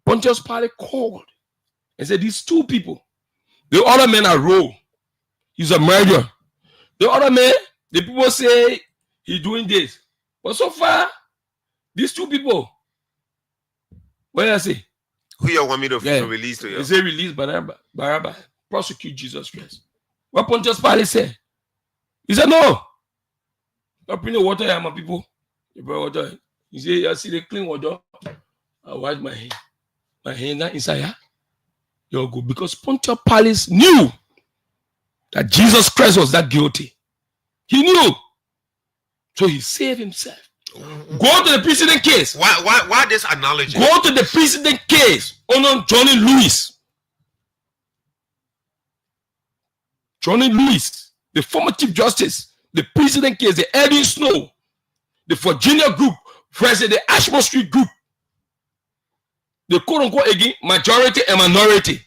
Pontius Pilate called and said, these 2 people, the other men are wrong. He's a murderer. The other man, the people say he's doing this. But so far, these 2 people, what did I say? Who you want me to release to you? They say release Barabbas, prosecute Jesus Christ. What Pontius Pilate said? He said, no. I bring the water here, my people. You bring water. He said, I see the clean water. I wash my hand. My hand not inside here. You're good. Because Pontius Pilate knew that Jesus Christ was that guilty. He knew. So he saved himself. Go to the precedent case. Why this analogy? Go to the precedent case on Johnny Lewis. Johnny Lewis, the former Chief Justice, the precedent case, the Edwin Snow, the Virginia group versus the Ashmore Street group. The quote unquote again, majority and minority.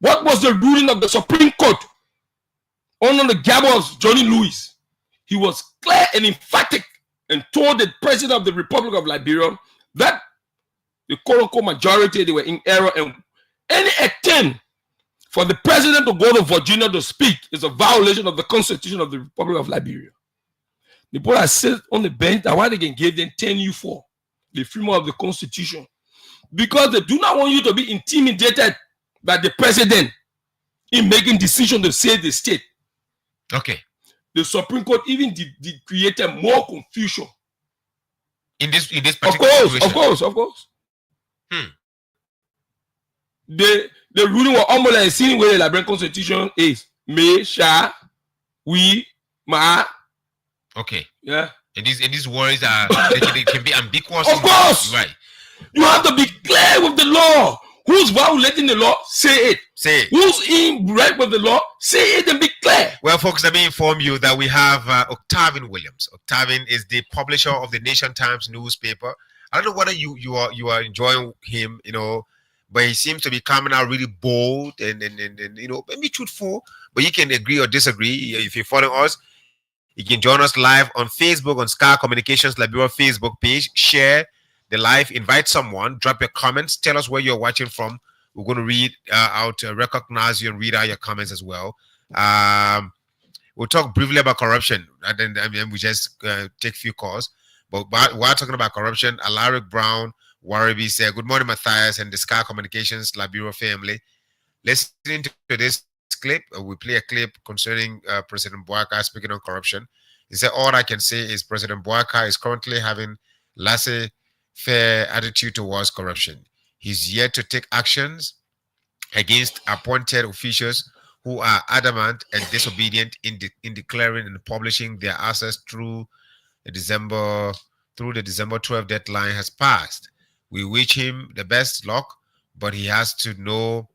What was the ruling of the Supreme Court on the gavel of Johnny Lewis? He was clear and emphatic and told the president of the Republic of Liberia that the quote-unquote majority, they were in error, and any attempt for the president to go to Virginia to speak is a violation of the Constitution of the Republic of Liberia. The board has said on the bench that why they can give them 10U for the freedom of the Constitution, because they do not want you to be intimidated by the president in making decisions to save the state. Okay. The Supreme Court even did create more confusion in this particular situation. Of course. The ruling was almost like seeing where the Liberian Constitution is. May, shall, we, ma. Okay. Yeah. And these words are they can be ambiguous. Of course. Right. You have to be clear with the law. Who's violating the law? Say it. Say it. Who's in right with the law? Say it and be clear. Well, folks, let me inform you that we have Octavian Williams. Octavian is the publisher of the Nation Times newspaper. I don't know whether you are enjoying him, but he seems to be coming out really bold and maybe truthful. But you can agree or disagree. If you're following us, you can join us live on Facebook on Sky Communications Liberia Facebook page. Share the live, invite someone, drop your comments, tell us where you're watching from. We're going to read recognize you and read out your comments as well. We'll talk briefly about corruption, and then we just take a few calls. But while talking about corruption, Alaric Brown Warabi said, "Good morning, Matthias and the Sky Communications Liberia family. Listening to this clip, we play a clip concerning President Bouaka speaking on corruption. He said, all I can say is President Bouaka is currently having laissez-faire attitude towards corruption. He's yet to take actions against appointed officials who are adamant and disobedient in declaring and publishing their assets through the December 12th deadline has passed. We wish him the best luck, but he has to know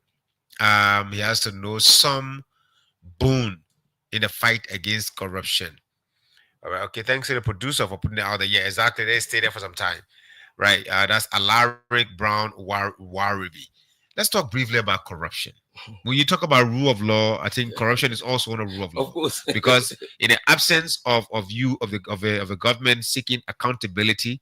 some boon in the fight against corruption." All right, okay. Thanks to the producer for putting it out there. Yeah, exactly. They stay there for some time, right? That's Alaric Brown Waribi. Let's talk briefly about corruption. When you talk about rule of law, I think corruption is also one of rule of law. Of course, because in the absence of a government seeking accountability,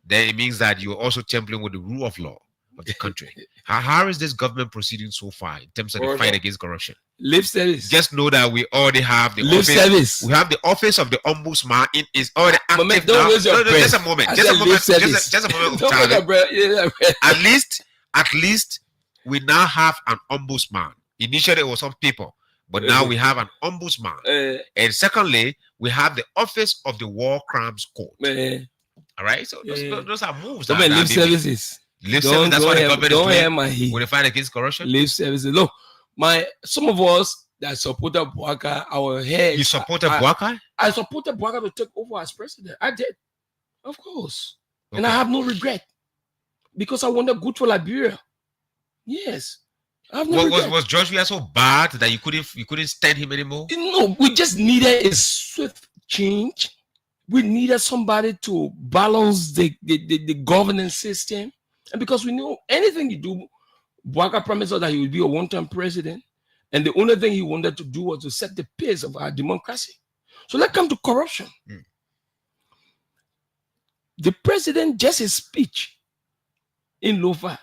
then it means that you're also tampering with the rule of law of the country. How is this government proceeding so far in terms of the fight against corruption? Lip service. Just know that we already have the lip office. Service. We have the office of the ombudsman. It is already active now. Just a moment. At least we now have an ombudsman. Initially, it was some people, but now we have an ombudsman. And secondly, we have the office of the War Crimes Court. All right, so those are moves. Lip services. Lip service. That's what the government is doing with the fight against corruption. Lip services. Look, some of us that supported Bouaka, our head. You supported Bouaka? I supported Bouaka to take over as president. I did, of course, and I have no regret because I wanted good for Liberia. Yes. Was George Weah so bad that you couldn't stand him anymore? No, we just needed a swift change. We needed somebody to balance the governance system. And because we knew anything you do, Bouaka promised us that he would be a one-term president. And the only thing he wanted to do was to set the pace of our democracy. So let's come to corruption. The president, just his speech in Lofa,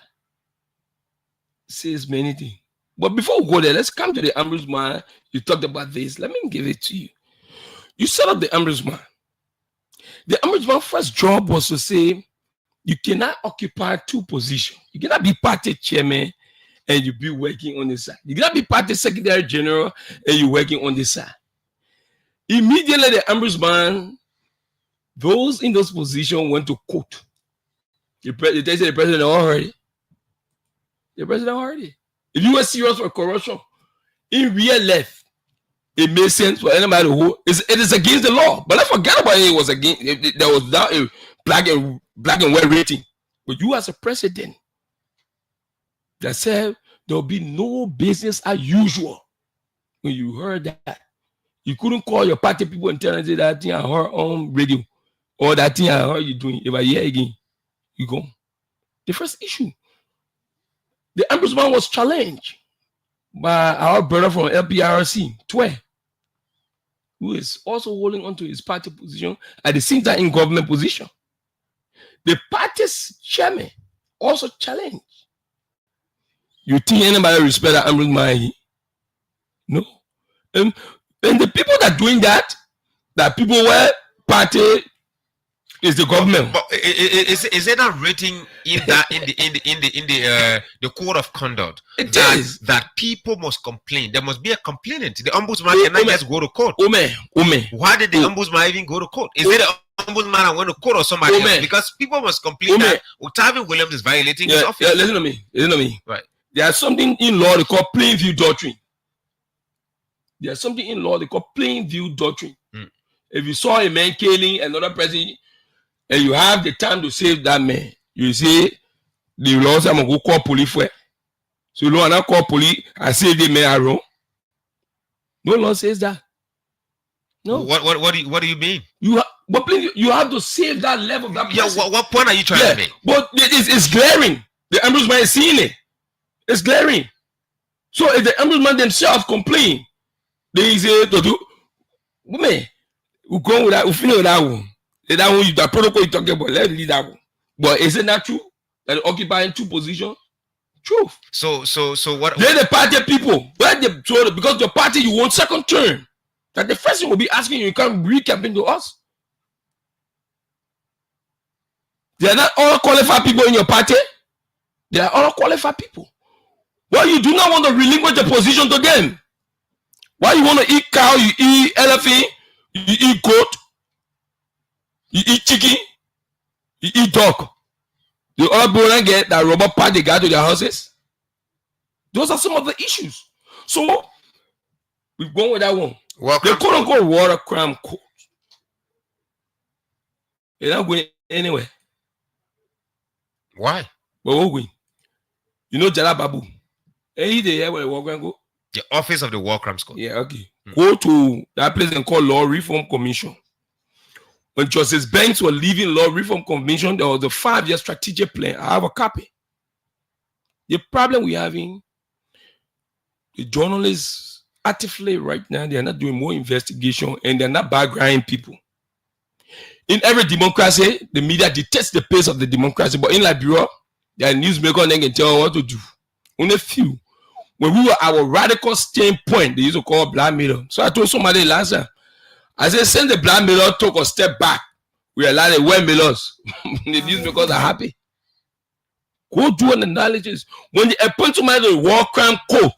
says many things. But before we go there, let's come to the ombudsman. You talked about this. Let me give it to you. You set up the ombudsman. The ombudsman's first job was to say, you cannot occupy two positions. You cannot be party chairman and you be working on the side. You cannot be party secretary general and you're working on the side. Immediately, the ombudsman, those in those positions went to court. They said the president already. The president already. If you were serious for corruption, in real life, it makes sense for anybody who it is against the law. But let's forget about it. It was against. There was not a black and white rating. But you as a president that said there will be no business as usual. When you heard that, you couldn't call your party people and tell them that thing I heard on radio or that thing I heard you doing. If I hear again, you go. The first issue. The ombudsman was challenged by our brother from LPRC, Twe, who is also holding on to his party position at the same time in government position. The party's chairman also challenged. You think anybody respect that ombudsman? No. And the people that doing that people were party is the government. But is there not written in the code of conduct that people must complain? There must be a complainant. The ombudsman cannot just go to court. Why did the ombudsman even go to court? Is it the ombudsman that went to court or somebody else? Because people must complain that Octavian Williams is violating his office. Yeah, listen to me. Right. There's something in law they call plain view doctrine. There's something in law they call plain view doctrine. If you saw a man killing another person, and you have the time to save that man, you say the law says I'm gonna go call police for it. So you not call police and save the man wrong. No law says that. No. What do you mean? But please, you have to save that level of that person. Yeah, what point are you trying to make? But it's glaring. The ombudsman is seeing it. It's glaring. So if the ombudsman themselves complain, they say to do, man, we go with that, we finish with that one. That one, the protocol you're talking about, let's leave that one. But is it not true that occupying two positions? True. So what? They're the party people. Because your party, you want second term. That the first thing will be asking you can't re-campaign to us. They are not all qualified people in your party. They are all qualified people. Why you do not want to relinquish the position to them? Why you want to eat cow, you eat elephant, you eat goat, you eat chicken, you eat dog. The other people don't get that rubber part they got to their houses. Those are some of the issues. So we've gone with that one. The quote unquote water crime court. They're not going anywhere. Why? But we're going. You know Jala Babu. Hey, they where we're going to go. The office of the War Crimes Court. Yeah, okay. Go to that place and call Law Reform Commission. When Justice Banks was leaving Law Reform Commission, there was a 5-year strategic plan. I have a copy. The problem we're having, the journalists actively right now, they are not doing more investigation and they're not backgrounding people. In every democracy, the media detests the pace of the democracy, but in Liberia, there are newsmakers and they can tell what to do. Only few. When we were our radical standpoint, they used to call black mirror. So I told somebody last time, I said, since the black mirror took a step back, we allowed the white mirrors. The newsmakers are happy. Go do an analysis. When they appoint somebody to the War Crime Court,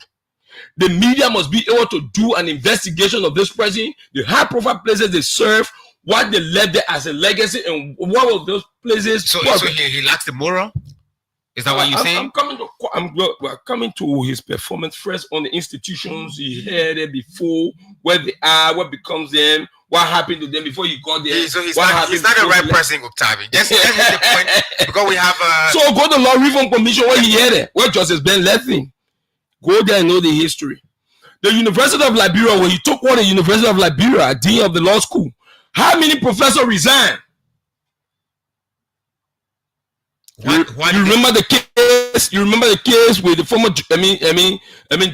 the media must be able to do an investigation of this person, the high-profile places they serve, what they left there as a legacy, and what of those places. So he lacks the moral? Is that what you're saying? We're coming to his performance first on the institutions he had it before, where they are, what becomes them, what happened to them before he got there. So he's not the right person, Octavian. That's the point. Because we have So go to Law Reform Commission where he had it, where Justice Ben left him. Go there and know the history. The University of Liberia, when he took over the University of Liberia, dean of the law school, how many professors resigned? You remember the case? You remember the case with the former,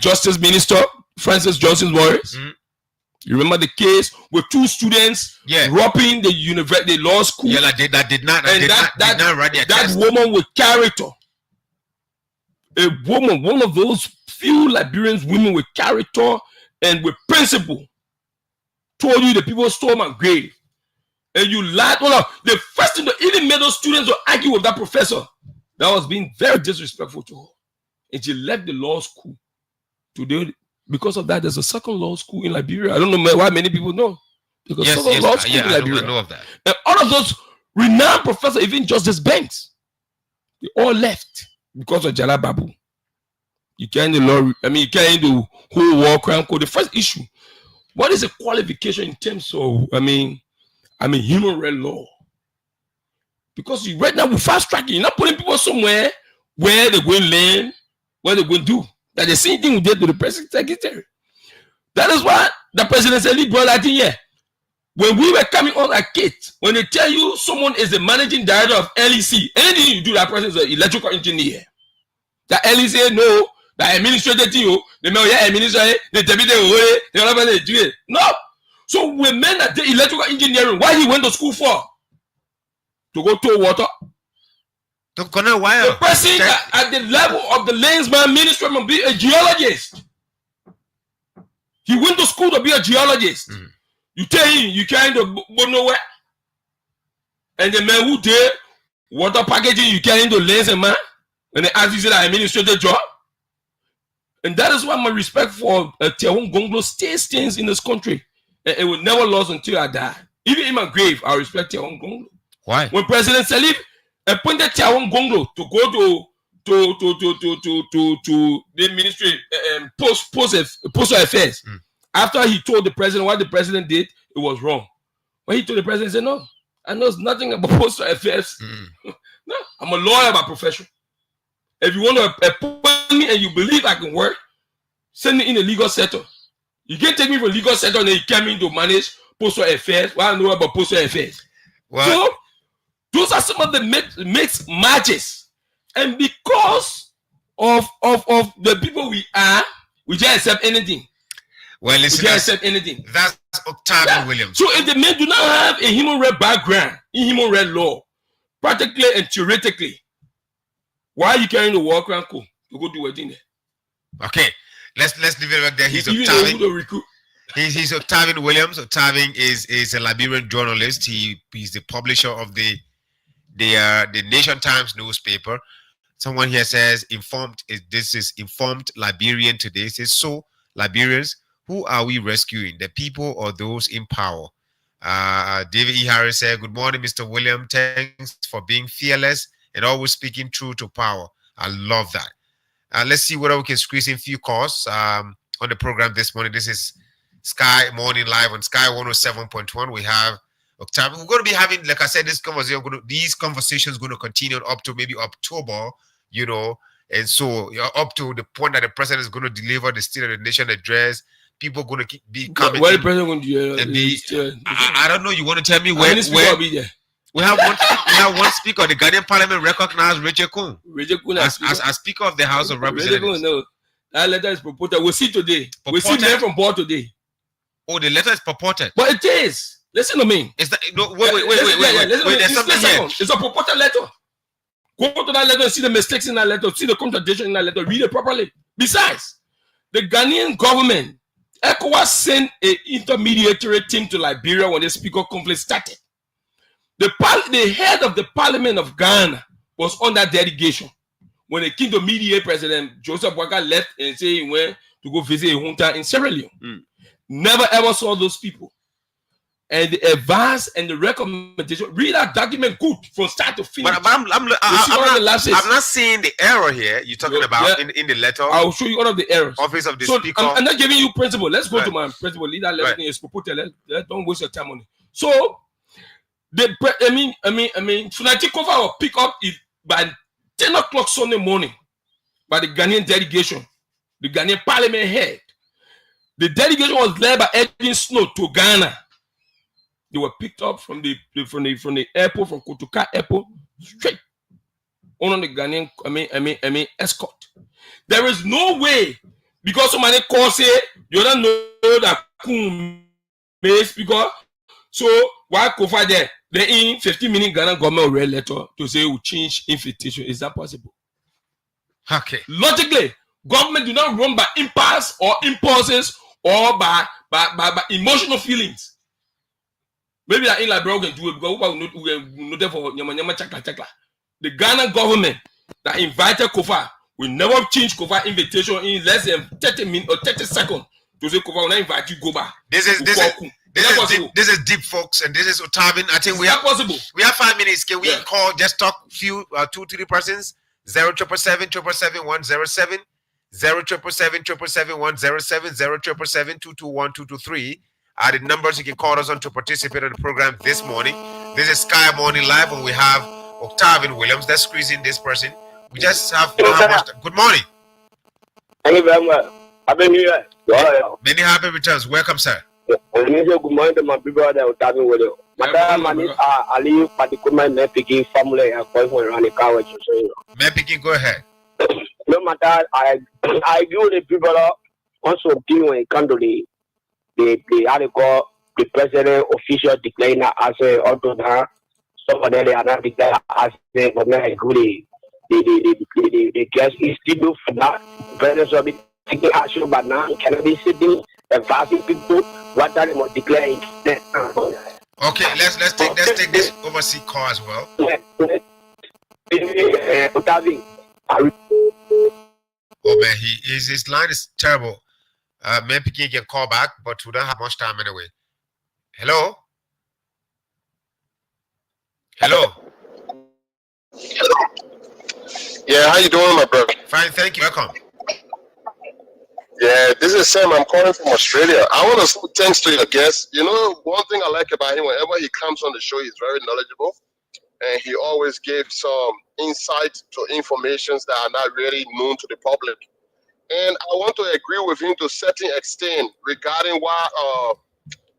Justice Minister Francis Johnson Morris? Mm-hmm. You remember the case with 2 students robbing the law school? Yeah, that did not write their test. That woman with character, a woman, one of those few Liberian women with character and with principle, told you the people stole my grave. And you lied. Well, the first thing that even made those students to argue with that professor, that was being very disrespectful to her. And she left the law school. Today, because of that, there's a second law school in Liberia. I don't know why many people know. Because law school in Liberia. I know of that. And all of those renowned professors, even Justice Banks, they all left because of Jala Babu. You can't do you can't do whole war crime code. The first issue, what is a qualification in terms of human rights law? Because right now we're fast tracking. You're not putting people somewhere where they're going to learn, where they're going to do. That's the same thing we did to the president secretary. That is why the president said, brought that in here. When we were coming on as kids, when they tell you someone is the managing director of LEC, anything you do, that person is an electrical engineer. That LEC, no, that administrator thing, the administrator, no. So we men that did electrical engineering, why he went to school for? To go to water. To connect wire. The person at the level of the Landsman Ministry must be a geologist. He went to school to be a geologist. Mm. You tell him you can't go nowhere. And the man who did water packaging, you can't do Landsman. And they ask you to that administrative job. And that is why my respect for Tiahon Gonglo stays in this country. And it will never lose until I die. Even in my grave, I respect Tiahon Gonglo. Why? When President Salif appointed Tiahon Gonglo to go to the ministry postal affairs, after he told the president what the president did, it was wrong. When he told the president, he said, "No, I know nothing about postal affairs. No, I'm a lawyer by profession. If you want to appoint me and you believe I can work, send me in the legal sector. You can't take me from legal sector and then you come in to manage postal affairs. Well, I know about postal affairs." Well, so those are some of the mixed matches. And because of the people we are, we can't accept anything. Well, listen, we can't accept anything. That's Octavian Williams. So if the men do not have a human rights background in human rights law, practically and theoretically, why are you carrying the war crime code to go do a thing there? Okay, let's leave it right there. He's Octavian. He's Octavian Williams. Octavian is a Liberian journalist. He's the publisher of the the Nation Times newspaper. Someone here says this is informed Liberian today. It says, so Liberians, who are we rescuing, the people or those in power? David E. Harris said, good morning, Mr. William. Thanks for being fearless and always speaking true to power. I love that. Let's see whether we can squeeze in a few calls on the program this morning. This is Sky Morning Live on Sky 107.1. We have Octavio. We're going to be having, like I said, these conversations going to continue up to maybe October, you know, and so up to the point that the president is going to deliver the State of the Nation address. People going to be coming. Where the president going to do? I don't know. You want to tell me where? We have one speaker. The Ghanaian Parliament recognized Richard Kun. As Speaker of the House of Representatives. No, that letter is purported. We'll see today. We'll see men from board today. Oh, the letter is purported. But it is. Listen to me. Is that no? Wait. There's something here. It's a purported letter. Go to that letter and see the mistakes in that letter. See the contradiction in that letter. Read it properly. Besides, the Ghanaian government, ECOWAS sent an intermediary team to Liberia when the Speaker conflict started. The head of the Parliament of Ghana was on that delegation when it came to mediate President Joseph Boakai left and said he went to go visit a junta in Sierra Leone. Never ever saw those people. And the advice and the recommendation, read that document good from start to finish. But I'm not seeing the error here you're talking about in the letter. I'll show you all of the errors. Office of the Speaker. I'm not giving you principle. Let's go to my principle. Lead that letter is purported. Don't waste your time on it. So, Funati Kofa will pick up it by 10 o'clock Sunday morning by the Ghanaian delegation, the Ghanaian Parliament head. The delegation was led by Edwin Snow to Ghana. They were picked up from the airport, from Kotoka Airport, straight on the Ghanaian escort. There is no way, because somebody calls say you don't know that may speaker. So why Kofa there? Then in 15-minute Ghana government read letter to say we change invitation. Is that possible? Okay. Logically, government do not run by impulse or impulses or by emotional feelings. Maybe that in Liberia can do it because we know for nyama chakla. The Ghana government that invited Kofa will never change Kofa invitation in less than 30 minutes or 30 seconds to say Kofa will not invite you go back. This is deep, folks, and this is Otavin. I think we have 5 minutes. Can we call? Just talk few 2-3 persons. 077777107, 077777107, 07777221223 are the numbers you can call us on to participate in the program this morning. This is Sky Morning Live, and we have Octavian Williams. Let's squeeze in this person. We just have good morning. Thank you very much. Happy New Year. Many happy returns. Welcome, sir. Good morning to my people that are talking with you. Madam, Ali, particularly my picking family and going around the car with you. May picking, go ahead. No matter, I do the people also deal when it comes to the article, the president official declaring as a author. Some of them are not declared as a but not agree. The guest is still for that. The president will be taking action, but now he cannot be sitting and fasting people. What are they declaring? Okay, let's take this overseas call as well. Oh man, his line is terrible. Maybe he can call back, but we don't have much time anyway. Hello? Yeah, how you doing, my brother? Fine, thank you. Welcome. Yeah, this is Sam. I'm calling from Australia. I want to say thanks to your guest. You know, one thing I like about him, whenever he comes on the show, he's very knowledgeable. And he always gives some insight to informations that are not really known to the public. And I want to agree with him to a certain extent regarding why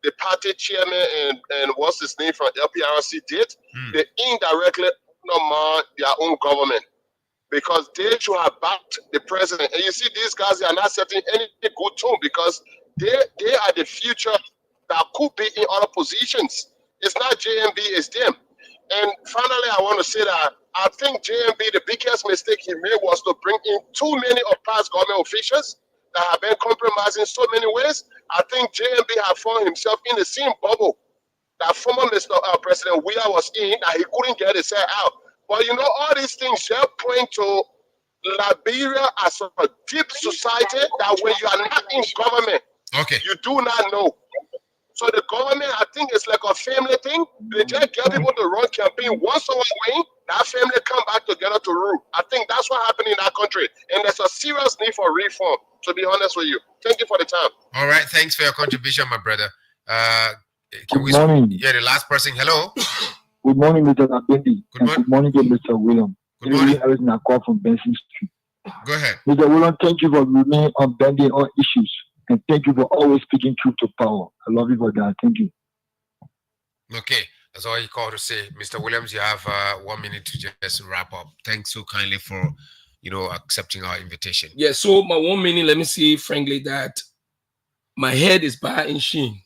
the party chairman and what's his name from LPRC did. They indirectly undermine their own government because they should have backed the president. And you see, these guys are not setting any good tone because they are the future that could be in other positions. It's not JMB, it's them. And finally, I want to say that I think JMB, the biggest mistake he made was to bring in too many of past government officials that have been compromised in so many ways. I think JMB have found himself in the same bubble that former Mr. President Weah was in, that he couldn't get his hair out. But you know, all these things just point to Liberia as a deep society that when you are not in government, you do not know. So the government, I think it's like a family thing. They just get people to run campaign. Once someone win, that family come back together to rule. I think that's what happened in that country. And there's a serious need for reform, to be honest with you. Thank you for the time. All right. Thanks for your contribution, my brother. Good morning. Yeah, the last person. Hello. Good morning, Mr. Abendi. Good morning to Mr. William. Good morning. Harrison, I call from Benson Street. Go ahead. Mr. William, thank you for remaining unbending on issues. And thank you for always speaking truth to power. I love you for that. Thank you. Okay. That's all you called to say. Mr. Williams, you have 1 minute to just wrap up. Thanks so kindly for, accepting our invitation. Yeah, so my 1 minute, let me say frankly that my head is back in Sheen.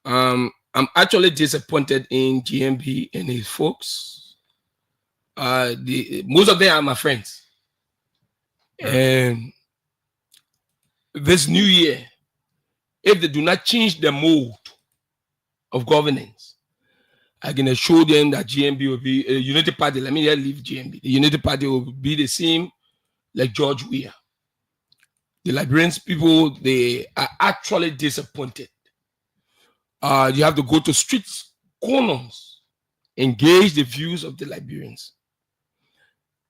I'm actually disappointed in GMB and his folks. Most of them are my friends. And this new year, if they do not change the mode of governance, I can assure them that GMB will be a United Party. Let me just leave GMB. The United Party will be the same like George Weah. The Liberians people, they are actually disappointed. You have to go to streets, corners, engage the views of the Liberians.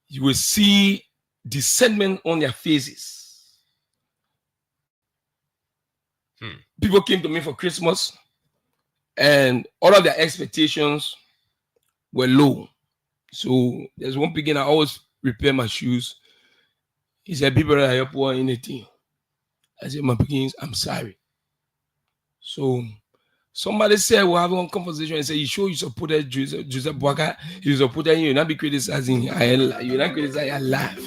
You will see dissentment on their faces. People came to me for Christmas and all of their expectations were low. So there's one beginner, I always repair my shoes. He said, people that help want anything. I said, my beginnings, I'm sorry. So somebody said, we'll have one conversation and say, you sure you supported Joseph Boakai? You supported him, you'll not be criticizing, you're not criticizing, I laugh.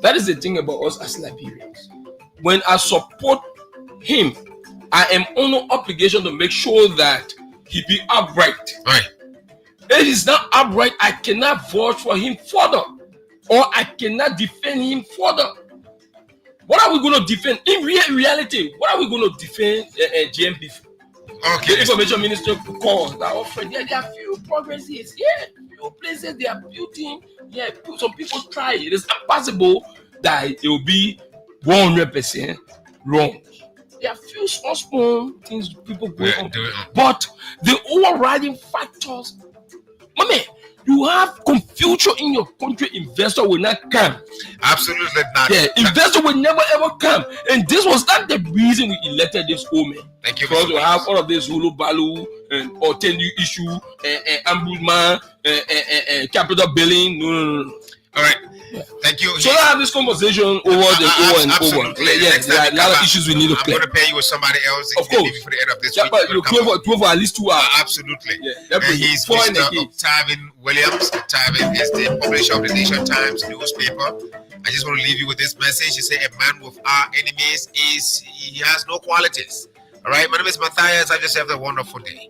That is the thing about us as Liberians. When I support him, I am under obligation to make sure that he be upright. Right. If he's not upright, I cannot vouch for him further, or I cannot defend him further. What are we going to defend? In reality, what are we going to defend GMP for? Okay. The information minister calls that often. Yeah, there are few progresses. Yeah, few places they are building. Yeah, some people try. It is impossible that it will be 100% wrong. There are few small things people go on, but the overriding factors, mommy, you have confusion in your country. Investor will not come. Absolutely not. Yeah, investor will never ever come, and this was not the reason we elected this woman. Thank you. Because we have all of this hulu balu and tenure issue, ombudsman, capital billing. No. All right. Yeah. Thank you. So I have this conversation over and over. Yeah, there are a lot of issues we need to clear. I'm going to pair you with somebody else. Of course. For the end of this week. But you clear for at least 2 hours. Absolutely. Yeah, he's Mr. Octavian Williams. Octavian is the publisher of the Nation Times newspaper. I just want to leave you with this message. You say a man with our enemies he has no qualities. All right. My name is Matthias. I just have a wonderful day.